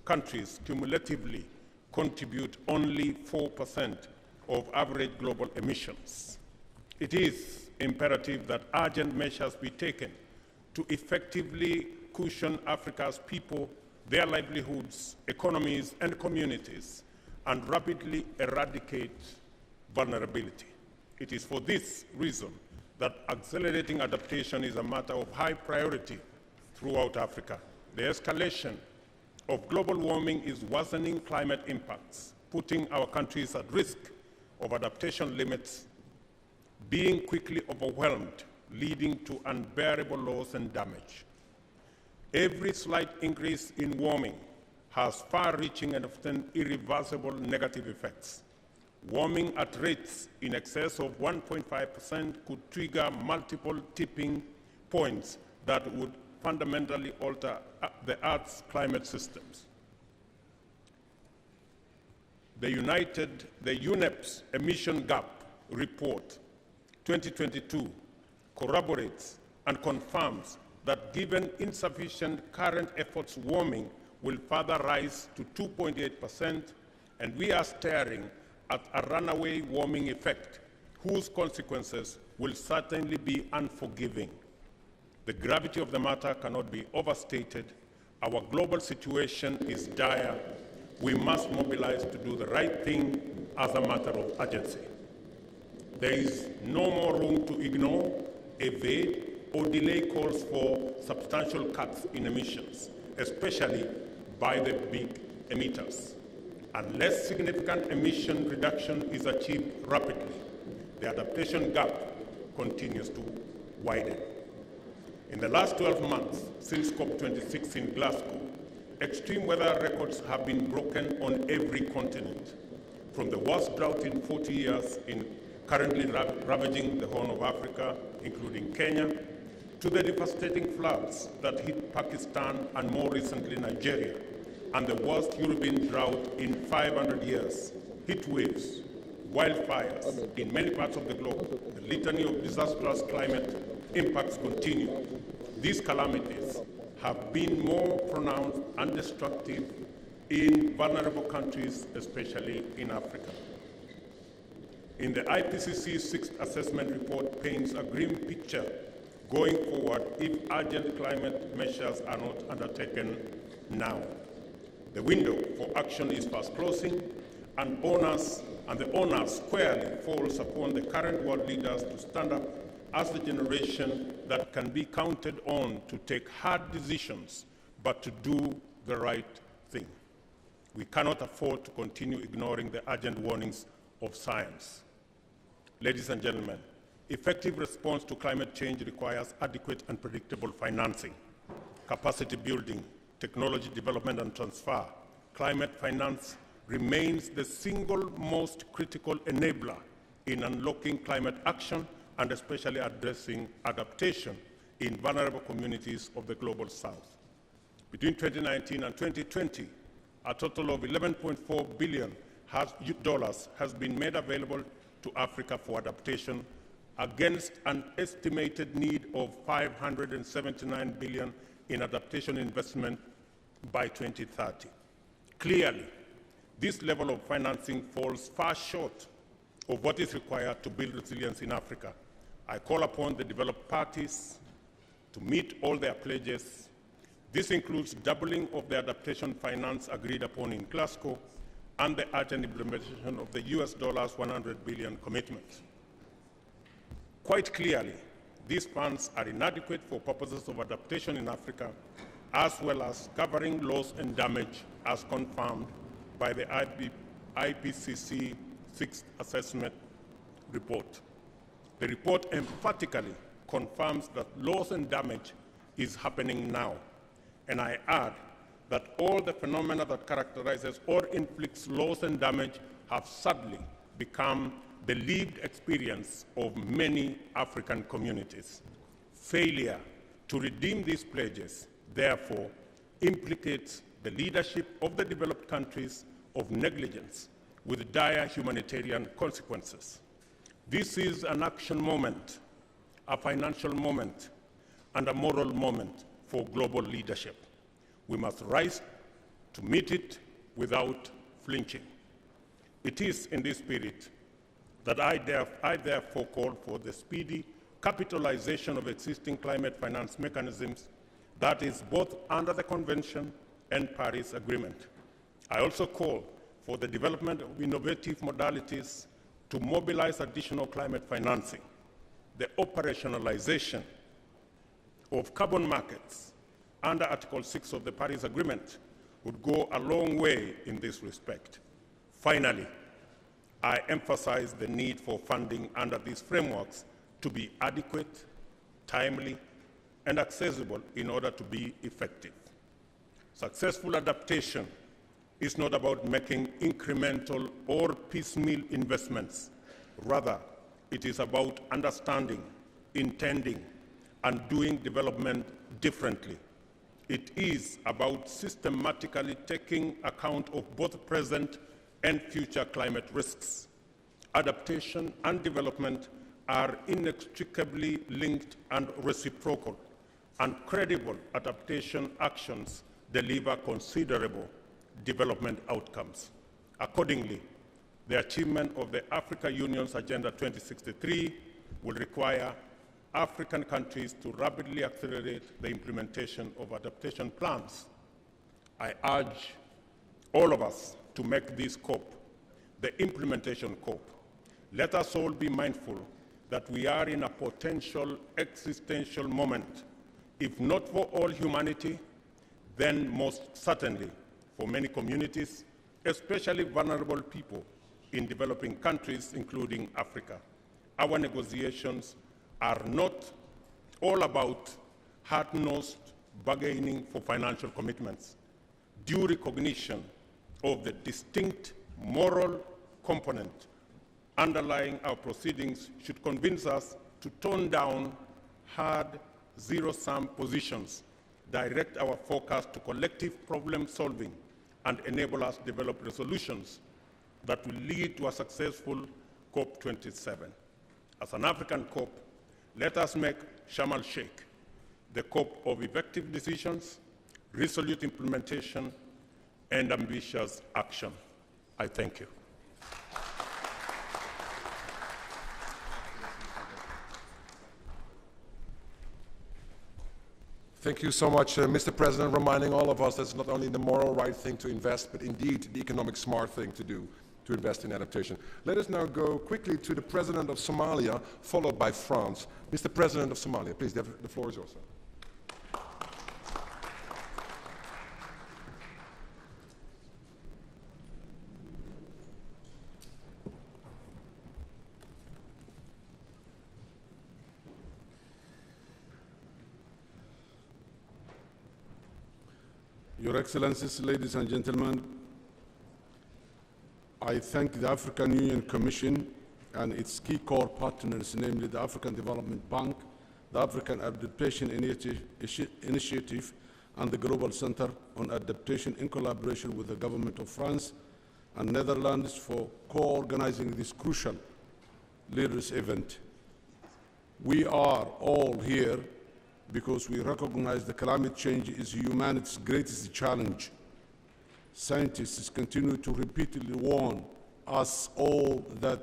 countries cumulatively contribute only 4% of average global emissions. It is imperative that urgent measures be taken to effectively cushion Africa's people, their livelihoods, economies, and communities, and rapidly eradicate vulnerability. It is for this reason that accelerating adaptation is a matter of high priority throughout Africa. The escalation of global warming is worsening climate impacts, putting our countries at risk of adaptation limits being quickly overwhelmed, leading to unbearable loss and damage. Every slight increase in warming has far-reaching and often irreversible negative effects. Warming at rates in excess of 1.5% could trigger multiple tipping points that would fundamentally alter the Earth's climate systems. The UNEP's emission gap report 2022 corroborates and confirms that given insufficient current efforts, warming will further rise to 2.8%, and we are staring at a runaway warming effect whose consequences will certainly be unforgiving. The gravity of the matter cannot be overstated. Our global situation is dire. We must mobilize to do the right thing as a matter of urgency. There is no more room to ignore, evade, or delay calls for substantial cuts in emissions, especially by the big emitters. Unless significant emission reduction is achieved rapidly, the adaptation gap continues to widen. In the last 12 months, since COP26 in Glasgow, extreme weather records have been broken on every continent, from the worst drought in 40 years currently ravaging the Horn of Africa, including Kenya, to the devastating floods that hit Pakistan and more recently Nigeria, and the worst European drought in 500 years, heat waves, wildfires in many parts of the globe. The litany of disastrous climate impacts continue. These calamities have been more pronounced and destructive in vulnerable countries, especially in Africa. In the IPCC's sixth assessment report paints a grim picture going forward if urgent climate measures are not undertaken now. The window for action is fast closing, and the onus squarely falls upon the current world leaders to stand up as the generation that can be counted on to take hard decisions, but to do the right thing. We cannot afford to continue ignoring the urgent warnings of science. Ladies and gentlemen, effective response to climate change requires adequate and predictable financing, capacity building, technology development and transfer. Climate finance remains the single most critical enabler in unlocking climate action and especially addressing adaptation in vulnerable communities of the global south. Between 2019 and 2020, a total of $11.4 billion has been made available to Africa for adaptation against an estimated need of $579 billion in adaptation investment by 2030. Clearly, this level of financing falls far short of what is required to build resilience in Africa. I call upon the developed parties to meet all their pledges. This includes doubling of the adaptation finance agreed upon in Glasgow and the urgent implementation of the US $100 billion commitment. Quite clearly, these funds are inadequate for purposes of adaptation in Africa, as well as covering loss and damage as confirmed by the IPCC sixth assessment report. The report emphatically confirms that loss and damage is happening now. And I add that all the phenomena that characterizes or inflicts loss and damage have sadly become the lived experience of many African communities. Failure to redeem these pledges, therefore, implicates the leadership of the developed countries of negligence with dire humanitarian consequences. This is an action moment, a financial moment, and a moral moment for global leadership. We must rise to meet it without flinching. It is in this spirit that I therefore call for the speedy capitalization of existing climate finance mechanisms, that is both under the Convention and Paris Agreement. I also call for the development of innovative modalities to mobilize additional climate financing, the operationalization of carbon markets under Article 6 of the Paris Agreement would go a long way in this respect. Finally, I emphasize the need for funding under these frameworks to be adequate, timely, and accessible in order to be effective. Successful adaptation is not about making incremental or piecemeal investments. Rather, it is about understanding, intending, and doing development differently. It is about systematically taking account of both present and future climate risks. Adaptation and development are inextricably linked and reciprocal, and credible adaptation actions deliver considerable development outcomes. Accordingly, the achievement of the Africa Union's Agenda 2063 will require African countries to rapidly accelerate the implementation of adaptation plans. I urge all of us to make this COP the implementation COP. Let us all be mindful that we are in a potential existential moment, if not for all humanity, then most certainly for many communities, especially vulnerable people in developing countries, including Africa. Our negotiations are not all about hard-nosed bargaining for financial commitments. Due recognition of the distinct moral component underlying our proceedings should convince us to tone down hard, zero-sum positions, direct our focus to collective problem solving, and enable us to develop resolutions that will lead to a successful COP27. As an African COP, let us make Sharm el-Sheikh the COP of effective decisions, resolute implementation, and ambitious action. I thank you. Thank you so much, Mr. President, reminding all of us that it's not only the moral right thing to invest, but indeed the economic smart thing to do, to invest in adaptation. Let us now go quickly to the President of Somalia, followed by France. Mr. President of Somalia, please, the floor is yours, sir. Your Excellencies, ladies and gentlemen, I thank the African Union Commission and its key core partners, namely the African Development Bank, the African Adaptation Initiative, and the Global Center on Adaptation in collaboration with the Government of France and Netherlands for co-organizing this crucial leaders event. We are all here because we recognize that climate change is humanity's greatest challenge. Scientists continue to repeatedly warn us all that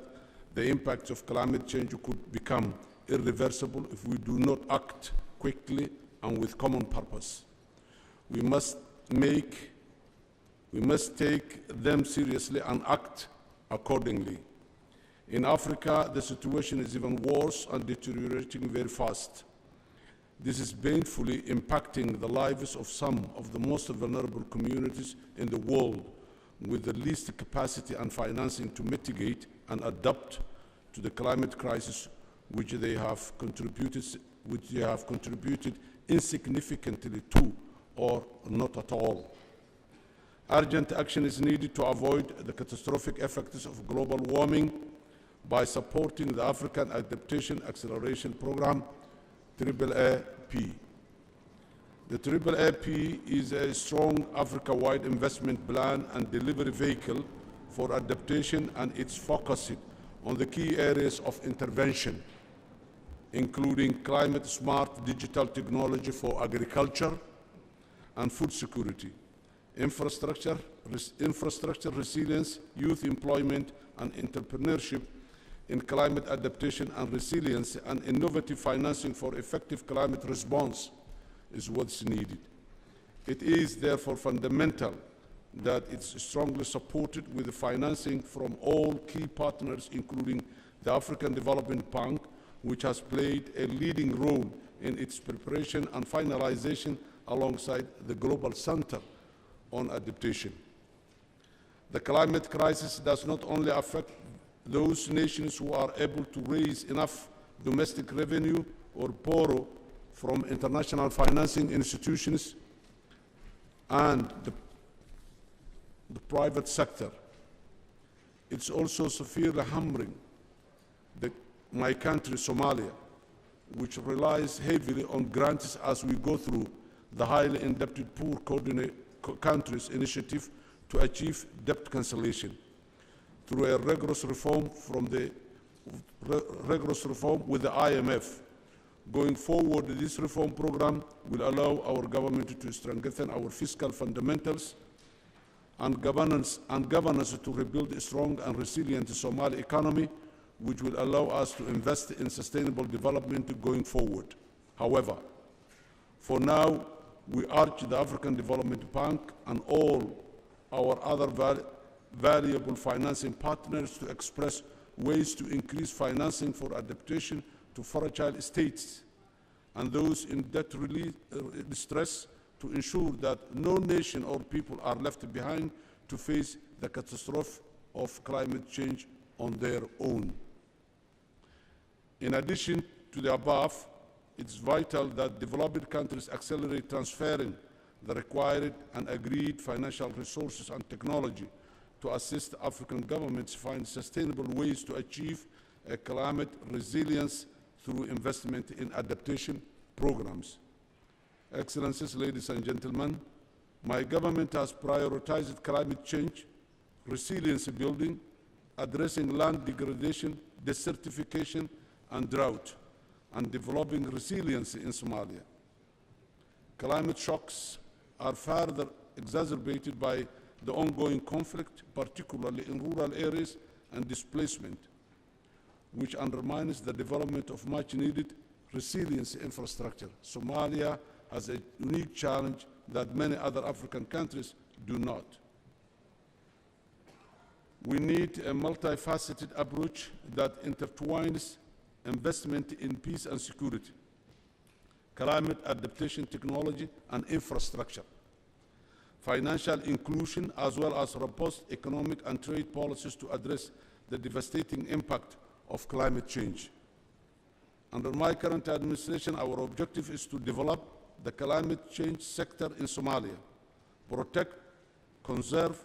the impacts of climate change could become irreversible if we do not act quickly and with common purpose. We must take them seriously and act accordingly. In Africa, the situation is even worse and deteriorating very fast. This is painfully impacting the lives of some of the most vulnerable communities in the world with the least capacity and financing to mitigate and adapt to the climate crisis, which they have contributed insignificantly to or not at all. Urgent action is needed to avoid the catastrophic effects of global warming by supporting the African Adaptation Acceleration Program, AAAP. The AAAP is a strong Africa-wide investment plan and delivery vehicle for adaptation, and it's focused on the key areas of intervention, including climate-smart digital technology for agriculture and food security, infrastructure resilience, youth employment and entrepreneurship in climate adaptation and resilience, and innovative financing for effective climate response is what's needed. It is therefore fundamental that it's strongly supported with the financing from all key partners, including the African Development Bank, which has played a leading role in its preparation and finalization alongside the Global Center on Adaptation. The climate crisis does not only affect those nations who are able to raise enough domestic revenue or borrow from international financing institutions and the private sector. It's also severely hammering my country, Somalia, which relies heavily on grants as we go through the highly indebted poor countries initiative to achieve debt cancellation through a rigorous reform with the IMF. Going forward, this reform program will allow our government to strengthen our fiscal fundamentals and governance to rebuild a strong and resilient Somali economy, which will allow us to invest in sustainable development going forward. However, for now, we urge the African Development Bank and all our other valuable financing partners to express ways to increase financing for adaptation to fragile states and those in debt distress, to ensure that no nation or people are left behind to face the catastrophe of climate change on their own. In addition to the above, it's vital that developed countries accelerate transferring the required and agreed financial resources and technology to assist African governments find sustainable ways to achieve a climate resilience through investment in adaptation programs. Excellencies, ladies and gentlemen, my government has prioritized climate change, resilience building, addressing land degradation, desertification, and drought, and developing resilience in Somalia. Climate shocks are further exacerbated by the ongoing conflict, particularly in rural areas, and displacement, which undermines the development of much-needed resilience infrastructure. Somalia has a unique challenge that many other African countries do not. We need a multifaceted approach that intertwines investment in peace and security, climate adaptation technology and infrastructure, financial inclusion, as well as robust economic and trade policies to address the devastating impact of climate change. Under my current administration, our objective is to develop the climate change sector in Somalia, protect, conserve,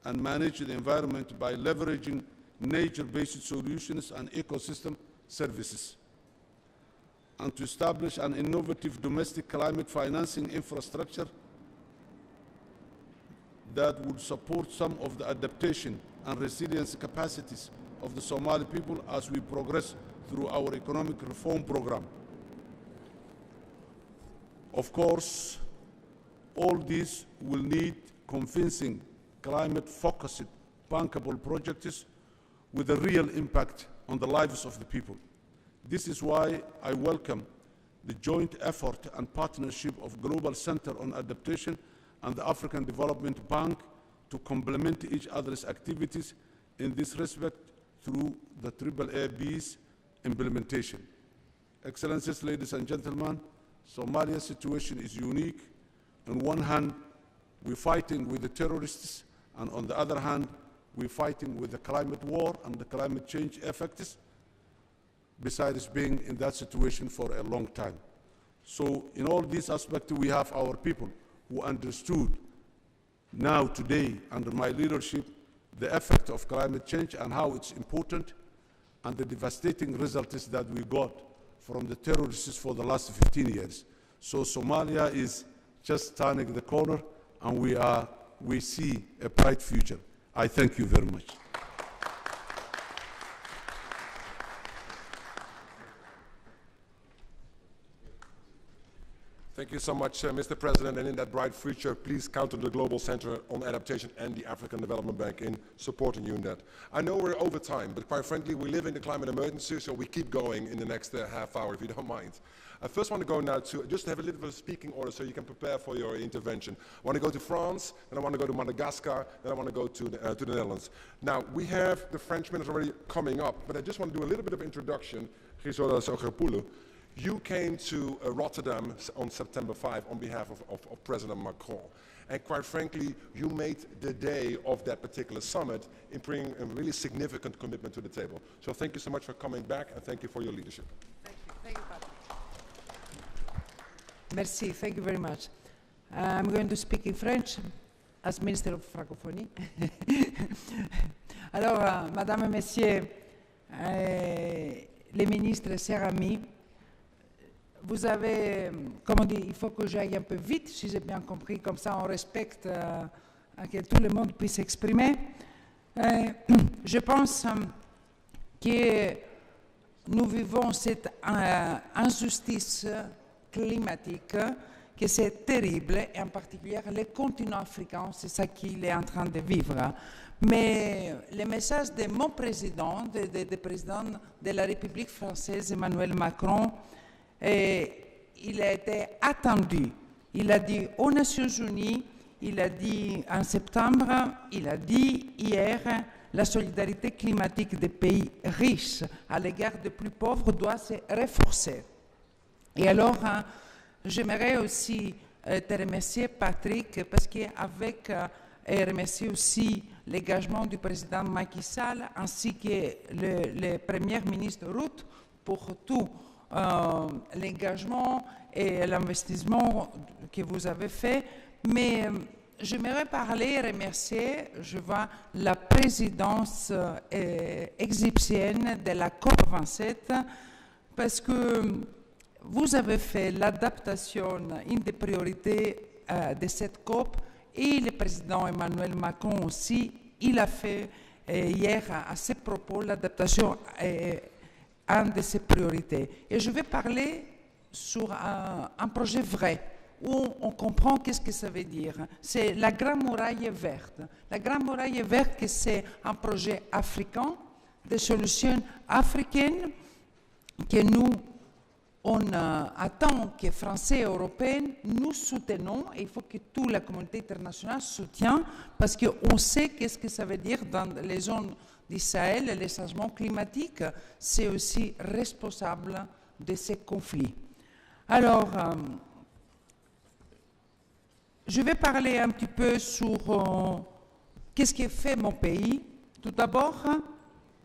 and manage the environment by leveraging nature-based solutions and ecosystem services, and to establish an innovative domestic climate financing infrastructure that would support some of the adaptation and resilience capacities of the Somali people as we progress through our economic reform program. Of course, all these will need convincing climate-focused, bankable projects with a real impact on the lives of the people. This is why I welcome the joint effort and partnership of Global Center on Adaptation and the African Development Bank to complement each other's activities in this respect through the AAAB's implementation. Excellencies, ladies and gentlemen, Somalia's situation is unique. On one hand, we're fighting with the terrorists, and on the other hand, we're fighting with the climate war and the climate change effects. besides being in that situation for a long time. So in all these aspects, we have our people who understood now, today, under my leadership, the effect of climate change and how it's important, and the devastating results that we got from the terrorists for the last 15 years. So Somalia is just turning the corner, and we see a bright future. I thank you very much. Thank you so much, Mr. President. And in that bright future, please count on the Global Center on Adaptation and the African Development Bank in supporting you in that. I know we're over time, but quite frankly, we live in the climate emergency, so we keep going in the next half hour, if you don't mind. I first want to go now to, just have a little bit of speaking order so you can prepare for your intervention. I want to go to France, then I want to go to Madagascar, then I want to go to the Netherlands. Now, we have the French minister already coming up, but I just want to do a little bit of introduction. You came to Rotterdam on September 5 on behalf of President Macron. And quite frankly, you made the day of that particular summit in bringing a really significant commitment to the table. So thank you so much for coming back, and thank you for your leadership. Thank you, Patrick. Merci, thank you very much. I'm going to speak in French as Minister of Francophonie. Alors, Madame et Messieurs, les ministres, chers amis, vous avez, comme on dit, il faut que j'aille un peu vite, si j'ai bien compris, comme ça on respecte que tout le monde puisse s'exprimer. Je pense que nous vivons cette injustice climatique, que c'est terrible, et en particulier le continent africain, c'est ça qu'il est en train de vivre. Mais le message de mon président, du président de la République française, Emmanuel Macron, il a été attendu. Il a dit aux Nations Unies, il a dit en septembre, il a dit hier, la solidarité climatique des pays riches à l'égard des plus pauvres doit se renforcer. Et alors, j'aimerais aussi te remercier, Patrick, parce qu'avec, et remercier aussi l'engagement du président Macky Sall ainsi que le Premier ministre Rutte pour tout l'engagement et l'investissement que vous avez fait. Mais j'aimerais parler et remercier, je vois, la présidence égyptienne de la COP27 parce que vous avez fait l'adaptation, une des priorités de cette COP, et le président Emmanuel Macron aussi, il a fait hier à ses propos l'adaptation une de ses priorités. Et je vais parler sur un projet vrai, où on comprend qu'est-ce que ça veut dire. C'est la Grande Muraille Verte. La Grande Muraille Verte, c'est un projet africain, des solutions africaines que nous, en tant que Français et Européens, nous soutenons, et il faut que toute la communauté internationale soutienne, parce qu'on sait qu'est-ce que ça veut dire dans les zones du Sahel, les changements climatiques, c'est aussi responsable de ces conflits. Alors, je vais parler un petit peu sur qu'est-ce que fait mon pays. Tout d'abord,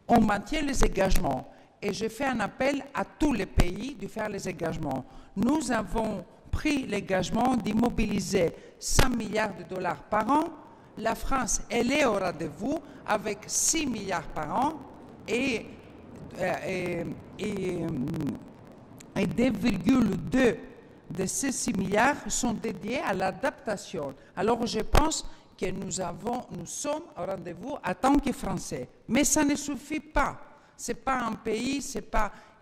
on maintient les engagements. Et je fais un appel à tous les pays de faire les engagements. Nous avons pris l'engagement d'immobiliser 100 milliards de dollars par an. La France, elle est au rendez-vous avec 6 milliards par an et 2,2 de ces 6 milliards sont dédiés à l'adaptation. Alors je pense que nous sommes au rendez-vous en tant que Français. Mais ça ne suffit pas. Ce n'est pas un pays,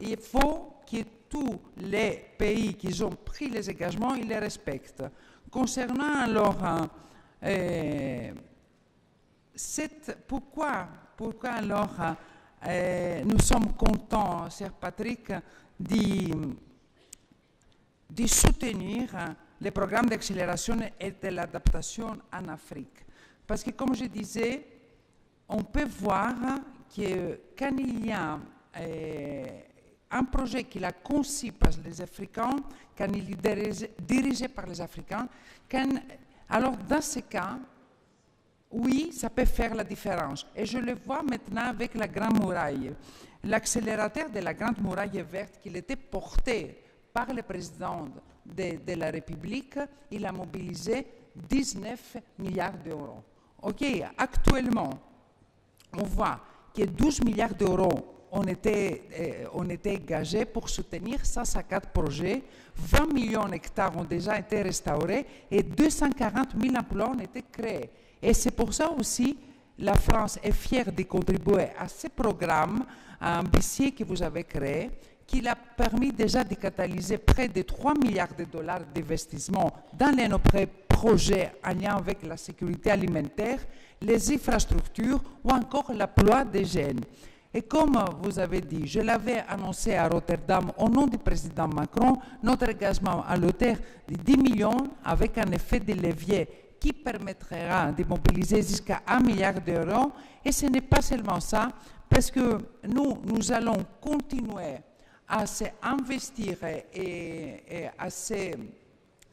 il faut que tous les pays qui ont pris les engagements, ils les respectent. Concernant alors, pourquoi alors nous sommes contents, cher Patrick, de soutenir les programmes d'accélération et de l'adaptation en Afrique. Parce que, comme je disais, on peut voir que quand il y a un projet qui est conçu par les Africains, quand il est dirigé par les Africains, alors dans ce cas, oui, ça peut faire la différence. Et je le vois maintenant avec la Grande Muraille. L'accélérateur de la Grande Muraille Verte, qui était porté par le président de la République, il a mobilisé 19 milliards d'euros. OK, actuellement, on voit que 12 milliards d'euros ont été engagés pour soutenir 154 projets, 20 millions d'hectares ont déjà été restaurés et 240 000 emplois ont été créés. Et c'est pour ça aussi la France est fière de contribuer à ce programme ambitieux que vous avez créé, qui a permis déjà de catalyser près de 3 milliards de dollars d'investissement dans les nombreux projets en lien avec la sécurité alimentaire, les infrastructures ou encore l'emploi des jeunes. Et comme vous avez dit, je l'avais annoncé à Rotterdam au nom du président Macron, notre engagement à l'auteur de 10 millions avec un effet de levier qui permettra de mobiliser jusqu'à 1 milliard d'euros. Et ce n'est pas seulement ça, parce que nous allons continuer à s'investir et à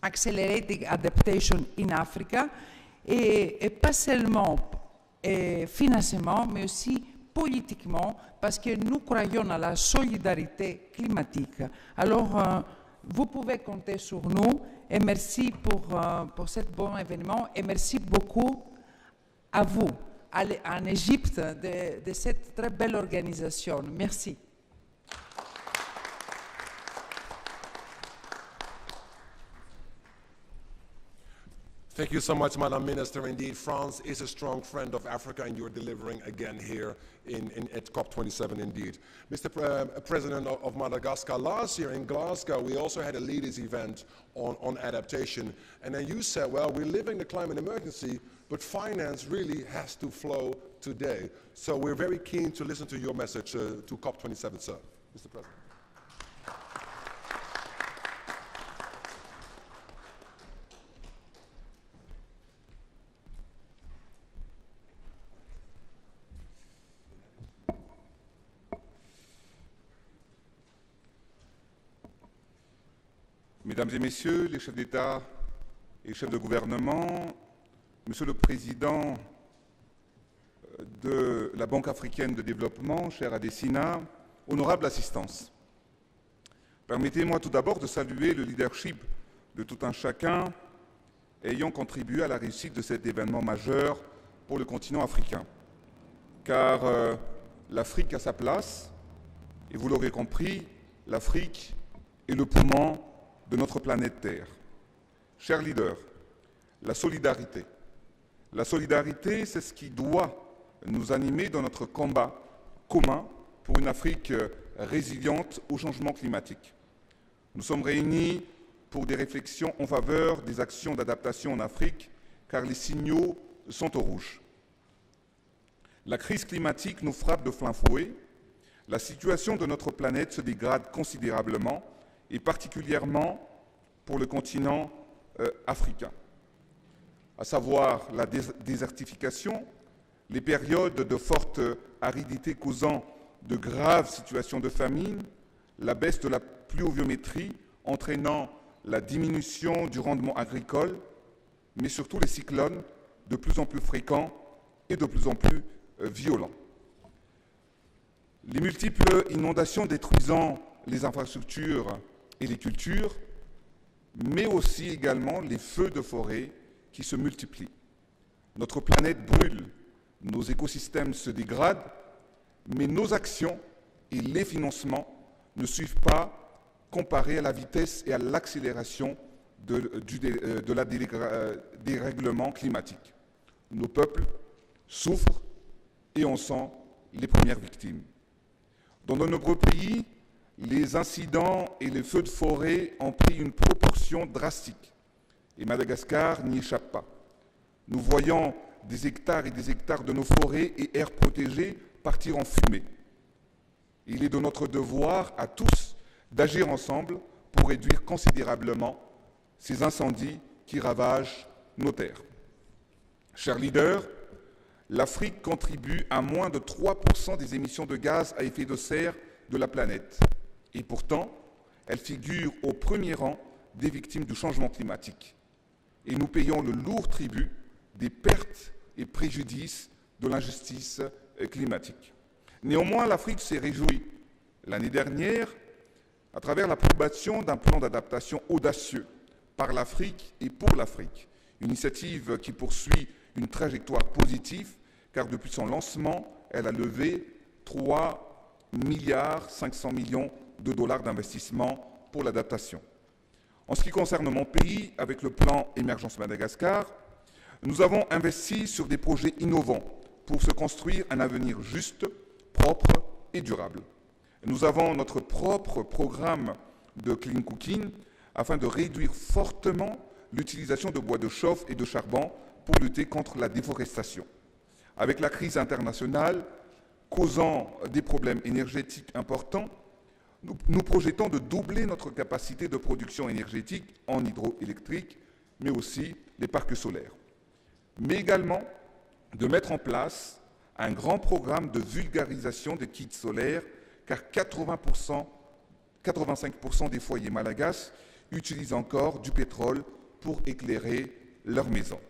accélérer l'adaptation en Afrique, et pas seulement financièrement, mais aussi politiquement, parce que nous croyons à la solidarité climatique. Alors, vous pouvez compter sur nous, et merci pour ce bon événement, et merci beaucoup à vous, en Égypte, de cette très belle organisation. Merci. Thank you so much, Madam Minister. Indeed, France is a strong friend of Africa, and you're delivering again here at COP27, indeed. Mr. President of Madagascar, last year in Glasgow, we also had a leaders event on adaptation. And then you said, well, we're living the climate emergency, but finance really has to flow today. So we're very keen to listen to your message to COP27, sir. Mr. President. Mesdames et Messieurs, les chefs d'État et chefs de gouvernement, Monsieur le Président de la Banque africaine de développement, cher Adesina, honorable assistance. Permettez-moi tout d'abord de saluer le leadership de tout un chacun ayant contribué à la réussite de cet événement majeur pour le continent africain. Car l'Afrique a sa place, et vous l'aurez compris, l'Afrique est le poumon de notre planète Terre. Chers leaders, la solidarité. La solidarité, c'est ce qui doit nous animer dans notre combat commun pour une Afrique résiliente au changement climatique. Nous sommes réunis pour des réflexions en faveur des actions d'adaptation en Afrique, car les signaux sont au rouge. La crise climatique nous frappe de plein fouet. La situation de notre planète se dégrade considérablement, et particulièrement pour le continent africain, à savoir la désertification, les périodes de forte aridité causant de graves situations de famine, la baisse de la pluviométrie entraînant la diminution du rendement agricole, mais surtout les cyclones de plus en plus fréquents et de plus en plus violents. Les multiples inondations détruisant les infrastructures et les cultures, mais aussi également les feux de forêt qui se multiplient. Notre planète brûle, nos écosystèmes se dégradent, mais nos actions et les financements ne suivent pas comparés à la vitesse et à l'accélération de la dérèglement climatique. Nos peuples souffrent et en sont les premières victimes. Dans de nombreux pays, les incidents et les feux de forêt ont pris une proportion drastique. Et Madagascar n'y échappe pas. Nous voyons des hectares et des hectares de nos forêts et aires protégées partir en fumée. Il est de notre devoir à tous d'agir ensemble pour réduire considérablement ces incendies qui ravagent nos terres. Chers leaders, l'Afrique contribue à moins de 3% des émissions de gaz à effet de serre de la planète. Et pourtant, elle figure au premier rang des victimes du changement climatique. Et nous payons le lourd tribut des pertes et préjudices de l'injustice climatique. Néanmoins, l'Afrique s'est réjouie l'année dernière à travers l'approbation d'un plan d'adaptation audacieux par l'Afrique et pour l'Afrique, une initiative qui poursuit une trajectoire positive car depuis son lancement, elle a levé 3,5 milliards de dollars d'investissement pour l'adaptation. En ce qui concerne mon pays, avec le plan Émergence Madagascar, nous avons investi sur des projets innovants pour se construire un avenir juste, propre et durable. Nous avons notre propre programme de clean cooking afin de réduire fortement l'utilisation de bois de chauffe et de charbon pour lutter contre la déforestation. Avec la crise internationale causant des problèmes énergétiques importants, nous projetons de doubler notre capacité de production énergétique en hydroélectrique, mais aussi les parcs solaires. Mais également de mettre en place un grand programme de vulgarisation des kits solaires, car 85% des foyers malagasy utilisent encore du pétrole pour éclairer leurs maisons.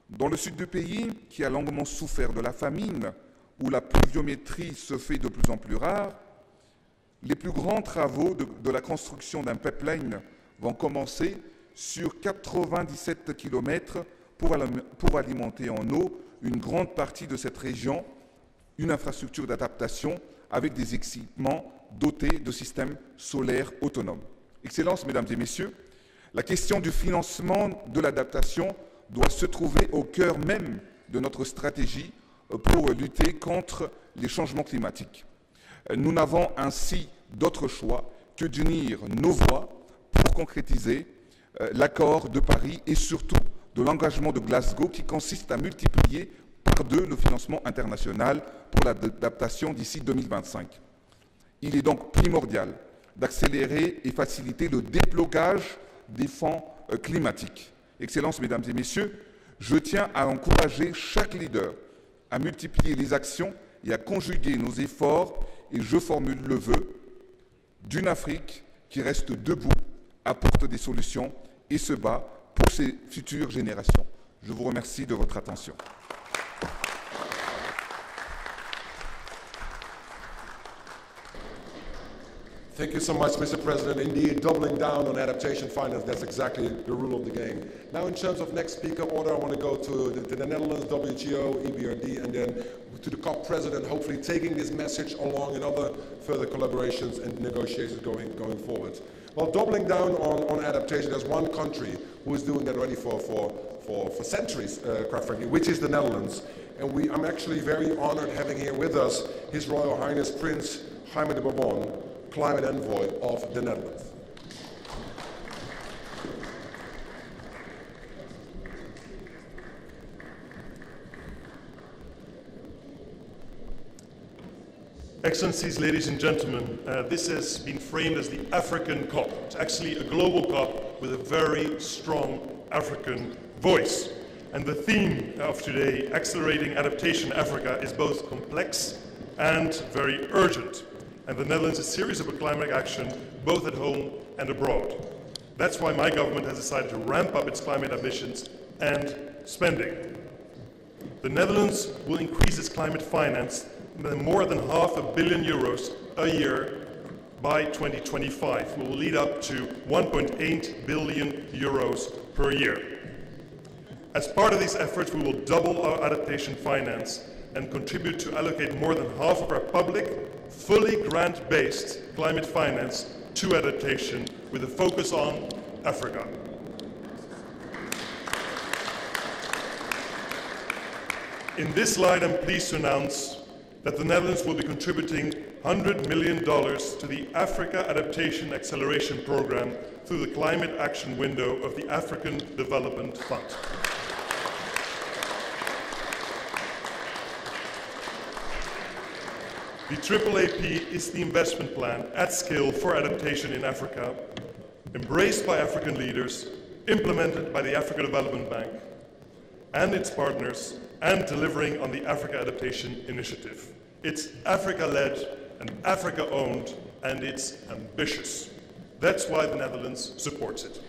Dans le sud du pays, qui a longuement souffert de la famine, où la pluviométrie se fait de plus en plus rare, les plus grands travaux de la construction d'un pipeline vont commencer sur 97 km pour alimenter en eau une grande partie de cette région, une infrastructure d'adaptation avec des équipements dotés de systèmes solaires autonomes. Excellences, Mesdames et Messieurs, la question du financement de l'adaptation doit se trouver au cœur même de notre stratégie pour lutter contre les changements climatiques. Nous n'avons ainsi d'autre choix que d'unir nos voix pour concrétiser l'accord de Paris et surtout de l'engagement de Glasgow qui consiste à multiplier par 2 le financement international pour l'adaptation d'ici 2025. Il est donc primordial d'accélérer et faciliter le déblocage des fonds climatiques. Excellences, Mesdames et Messieurs, je tiens à encourager chaque leader à multiplier les actions et à conjuguer nos efforts, et je formule le vœu d'une Afrique qui reste debout, apporte des solutions et se bat pour ses futures générations. Je vous remercie de votre attention. Thank you so much, Mr. President. Indeed, doubling down on adaptation finance, that's exactly the rule of the game. Now, in terms of next speaker order, I want to go to the Netherlands, WTO, EBRD, and then to the COP president, hopefully taking this message along in other further collaborations and negotiations going forward. Well, doubling down on adaptation, there's one country who is doing that already for centuries, quite frankly, which is the Netherlands. And I'm actually very honored having here with us His Royal Highness Prince Jaime de Bourbon, Climate Envoy of the Netherlands. Excellencies, ladies and gentlemen, this has been framed as the African COP. It's actually a global COP with a very strong African voice. And the theme of today, Accelerating Adaptation Africa, is both complex and very urgent. And the Netherlands is serious about climate action, both at home and abroad. That's why my government has decided to ramp up its climate ambitions and spending. The Netherlands will increase its climate finance by more than €500 million a year by 2025. We will lead up to €1.8 billion per year. As part of these efforts, we will double our adaptation finance and contribute to allocate more than half of our public, fully grant-based climate finance to adaptation with a focus on Africa. In this slide, I'm pleased to announce that the Netherlands will be contributing $100 million to the Africa Adaptation Acceleration Program through the Climate Action Window of the African Development Fund. The AAAP is the investment plan at scale for adaptation in Africa, embraced by African leaders, implemented by the African Development Bank and its partners, and delivering on the Africa Adaptation Initiative. It's Africa-led and Africa-owned, and it's ambitious. That's why the Netherlands supports it.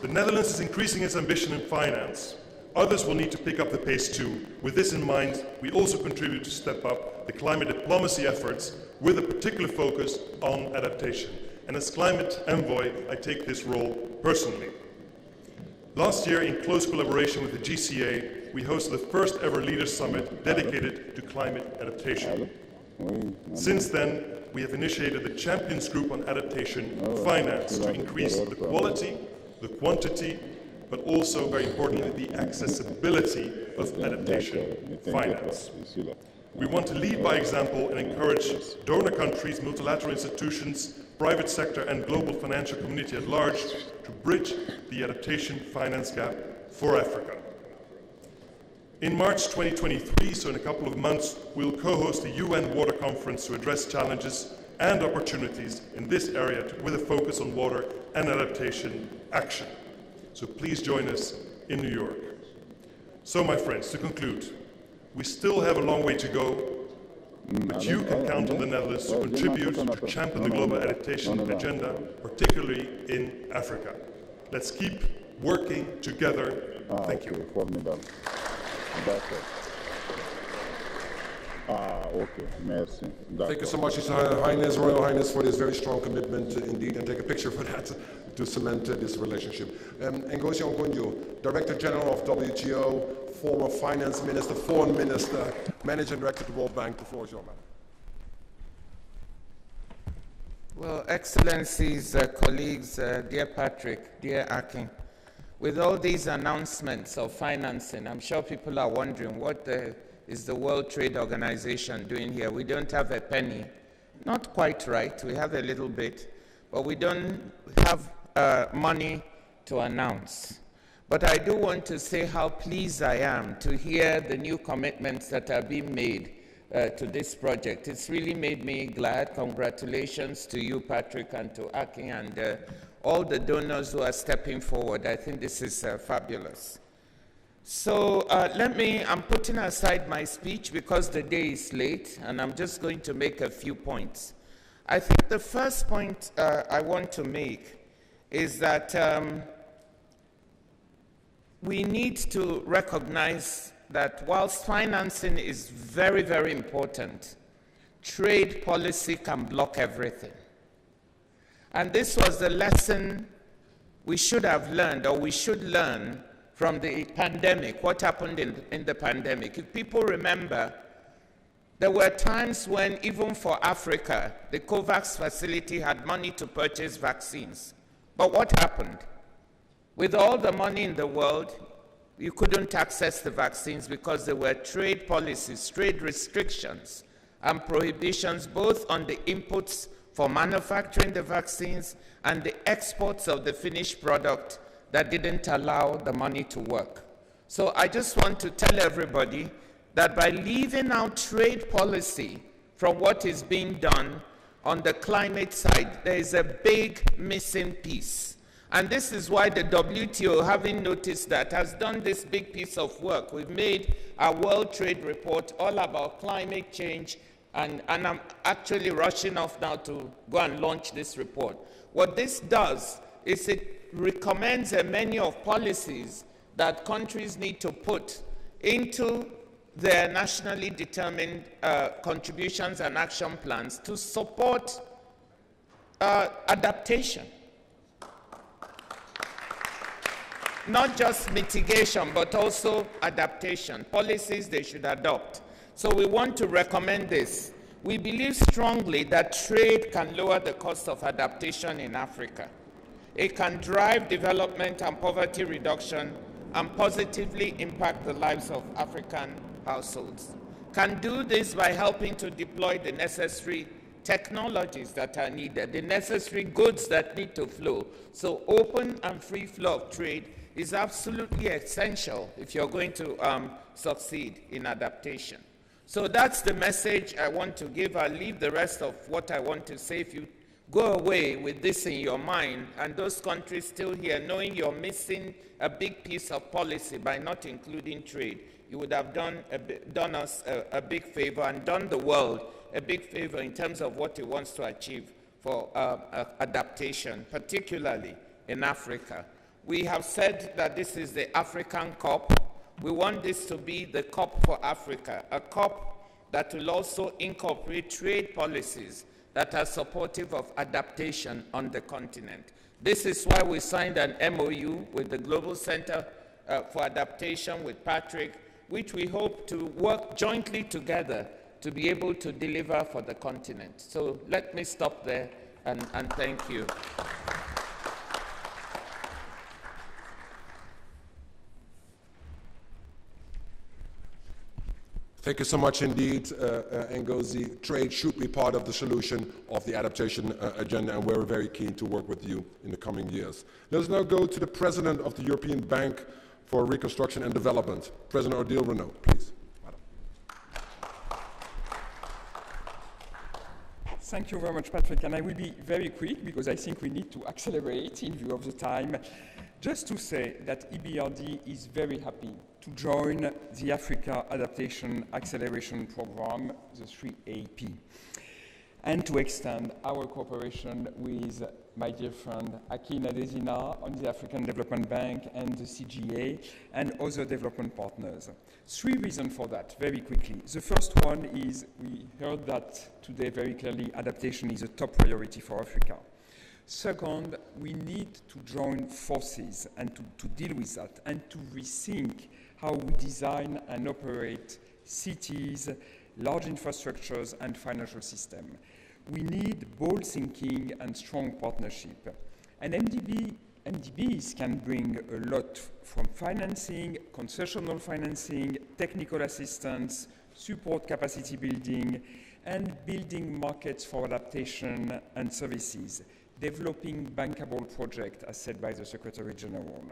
The Netherlands is increasing its ambition in finance Others will need to pick up the pace too. With this in mind, we also contribute to step up the climate diplomacy efforts with a particular focus on adaptation. And as climate envoy, I take this role personally. Last year, in close collaboration with the GCA, we hosted the first ever Leaders Summit dedicated to climate adaptation. Since then, we have initiated the Champions Group on Adaptation Finance to increase the quality, the quantity, but also, very importantly, the accessibility of adaptation finance. We want to lead by example and encourage donor countries, multilateral institutions, private sector and global financial community at large to bridge the adaptation finance gap for Africa. In March 2023, so in a couple of months, we'll co-host the UN Water Conference to address challenges and opportunities in this area with a focus on water and adaptation action. So please join us in New York. So my friends, to conclude, we still have a long way to go, but you can count on the Netherlands to contribute to champion the global adaptation agenda, particularly in Africa. Let's keep working together. Thank you. Thank you so much, His Highness, Royal Highness, for this very strong commitment indeed, and take a picture for that to cement this relationship. Ngozi Okonjo, Director General of WTO, former Finance Minister, Foreign Minister, Managing Director of the World Bank. The floor is yours, madam. Well, Excellencies, colleagues, dear Patrick, dear Akin, with all these announcements of financing, I'm sure people are wondering what is the World Trade Organization doing here? We don't have a penny. Not quite right. We have a little bit, but we don't have money to announce. But I do want to say how pleased I am to hear the new commitments that are being made to this project. It's really made me glad. Congratulations to you, Patrick, and to Akin, and all the donors who are stepping forward. I think this is fabulous. So I'm putting aside my speech because the day is late, and I'm just going to make a few points. I think the first point I want to make is that we need to recognize that whilst financing is very, very important, trade policy can block everything. And this was the lesson we should have learned, or we should learn, from the pandemic, what happened in the pandemic. If people remember, there were times when, even for Africa, the COVAX facility had money to purchase vaccines. But what happened? With all the money in the world, you couldn't access the vaccines because there were trade policies, trade restrictions, and prohibitions both on the inputs for manufacturing the vaccines and the exports of the finished product that didn't allow the money to work. So I just want to tell everybody that by leaving out trade policy from what is being done on the climate side, there is a big missing piece. And this is why the WTO, having noticed that, has done this big piece of work. We've made a World Trade Report all about climate change, and I'm actually rushing off now to go and launch this report. What this does is it recommends a menu of policies that countries need to put into their nationally determined contributions and action plans to support adaptation. Not just mitigation, but also adaptation, policies they should adopt. So we want to recommend this. We believe strongly that trade can lower the cost of adaptation in Africa. It can drive development and poverty reduction and positively impact the lives of African households. Can do this by helping to deploy the necessary technologies that are needed, the necessary goods that need to flow. So open and free flow of trade is absolutely essential if you're going to succeed in adaptation. So that's the message I want to give. I'll leave the rest of what I want to say. If you go away with this in your mind, and those countries still here, knowing you're missing a big piece of policy by not including trade, you would have done us a big favor and done the world a big favor in terms of what it wants to achieve for adaptation, particularly in Africa. We have said that this is the African COP. We want this to be the COP for Africa, a COP that will also incorporate trade policies that are supportive of adaptation on the continent. This is why we signed an MOU with the Global Center for Adaptation with Patrick, which we hope to work jointly together to be able to deliver for the continent. So let me stop there and thank you. Thank you so much indeed, Ngozi. Trade should be part of the solution of the adaptation agenda, and we're very keen to work with you in the coming years. Let us now go to the President of the European Bank for Reconstruction and Development, President Odile Renaud, please. Thank you very much, Patrick, and I will be very quick because I think we need to accelerate in view of the time. Just to say that EBRD is very happy to join the Africa Adaptation Acceleration Program, the 3AP, and to extend our cooperation with my dear friend Aki Nadezina on the African Development Bank and the CGA and other development partners. 3 reasons for that, very quickly. The first one is we heard that today very clearly adaptation is a top priority for Africa. Second, we need to join forces and to deal with that and to rethink how we design and operate cities, large infrastructures, and financial systems. We need bold thinking and strong partnership. And MDBs can bring a lot from financing, concessional financing, technical assistance, support capacity building, and building markets for adaptation and services, developing bankable projects, as said by the Secretary General.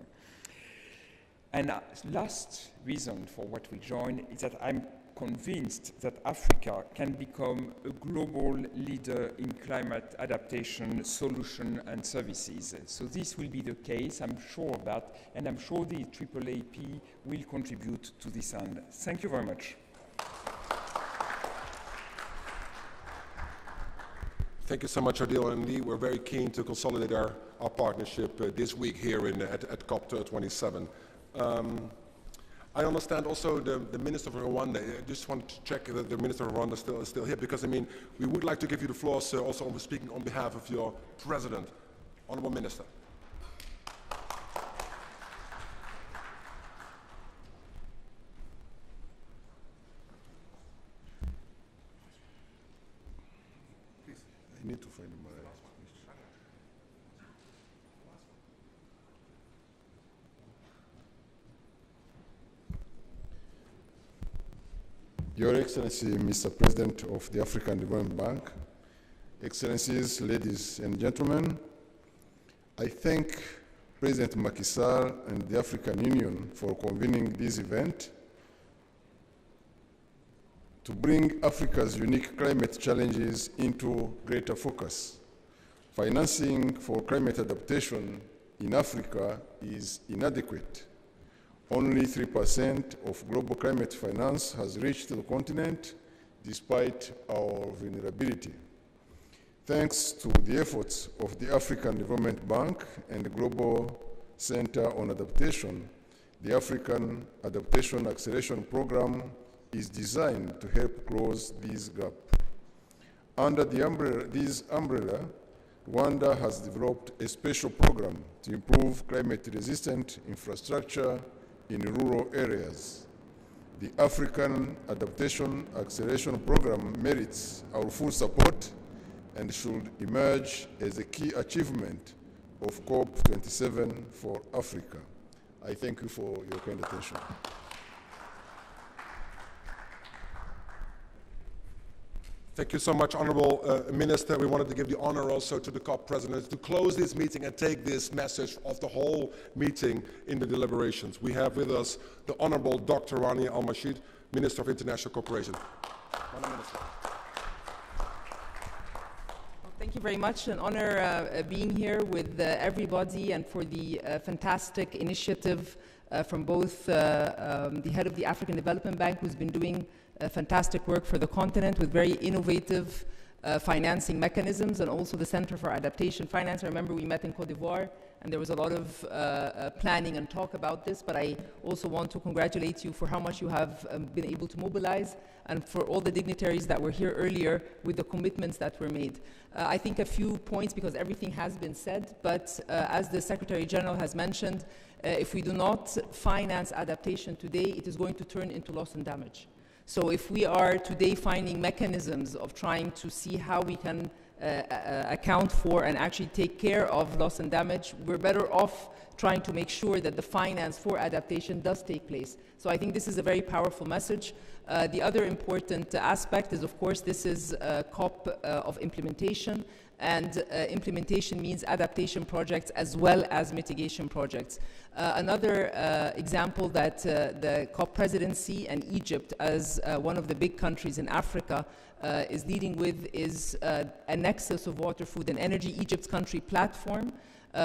And last reason for what we join is that I'm convinced that Africa can become a global leader in climate adaptation solution and services. So this will be the case, I'm sure of that, and I'm sure the AAAP will contribute to this end. Thank you very much. Thank you so much, Odile. Indeed, we're very keen to consolidate our partnership this week here at COP27. I understand also the Minister of Rwanda. I just wanted to check that the Minister of Rwanda is still here, because I mean, we would like to give you the floor, sir, also speaking on behalf of your President, Honourable Minister. Please, I need to find my. Your Excellency, Mr. President of the African Development Bank, Excellencies, ladies and gentlemen, I thank President Macky Sall and the African Union for convening this event to bring Africa's unique climate challenges into greater focus. Financing for climate adaptation in Africa is inadequate. Only 3% of global climate finance has reached the continent, despite our vulnerability. Thanks to the efforts of the African Development Bank and the Global Center on Adaptation, the African Adaptation Acceleration Program is designed to help close this gap. Under this umbrella, Rwanda has developed a special program to improve climate-resistant infrastructure in rural areas. The African Adaptation Acceleration Program merits our full support and should emerge as a key achievement of COP27 for Africa. I thank you for your kind attention. Thank you so much, Honourable Minister. We wanted to give the honour also to the COP presidents to close this meeting and take this message of the whole meeting in the deliberations. We have with us the Honourable Dr. Rani Al-Mashid, Minister of International Cooperation. Minister. Thank you very much. An honor being here with everybody, and for the fantastic initiative from both the head of the African Development Bank, who's been doing fantastic work for the continent with very innovative financing mechanisms, and also the Center for Adaptation Finance. I remember we met in Cote d'Ivoire and there was a lot of planning and talk about this, but I also want to congratulate you for how much you have been able to mobilize, and for all the dignitaries that were here earlier with the commitments that were made. I think a few points, because everything has been said, but as the Secretary General has mentioned, if we do not finance adaptation today, it is going to turn into loss and damage. So if we are today finding mechanisms of trying to see how we can account for and actually take care of loss and damage, we're better off trying to make sure that the finance for adaptation does take place. So I think this is a very powerful message. The other important aspect is, of course, this is a COP of implementation, and implementation means adaptation projects as well as mitigation projects. Another example that the COP presidency and Egypt, as one of the big countries in Africa, is leading with is a nexus of water, food and energy, Egypt's country platform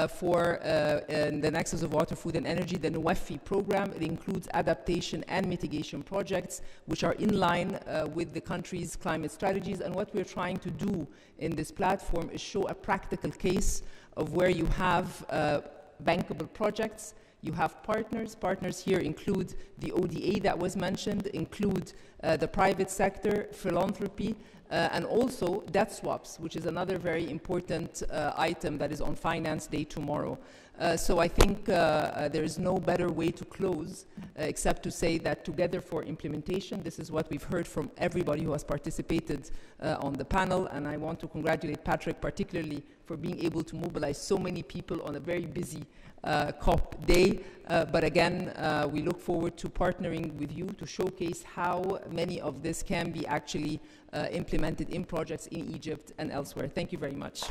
for the nexus of water, food and energy, the NWEFI program. It includes adaptation and mitigation projects which are in line with the country's climate strategies. And what we're trying to do in this platform is show a practical case of where you have bankable projects. You have partners. Partners here include the ODA that was mentioned, include the private sector, philanthropy, and also debt swaps, which is another very important item that is on Finance Day tomorrow. So I think there is no better way to close except to say that together for implementation, this is what we've heard from everybody who has participated on the panel, and I want to congratulate Patrick particularly for being able to mobilize so many people on a very busy COP day. But again, we look forward to partnering with you to showcase how many of this can be actually implemented in projects in Egypt and elsewhere. Thank you very much.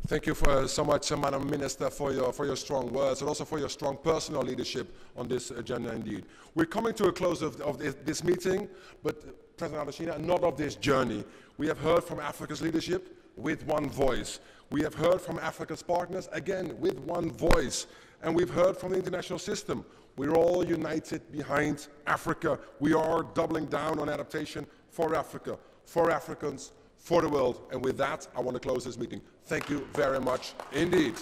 Thank you so much, Madam Minister, for your strong words and also for your strong personal leadership on this agenda indeed. We're coming to a close of this meeting, but President Adesina, not of this journey. We have heard from Africa's leadership with one voice. We have heard from Africa's partners, again, with one voice. And we've heard from the international system. We're all united behind Africa. We are doubling down on adaptation for Africa, for Africans, for the world. And with that, I want to close this meeting. Thank you very much indeed.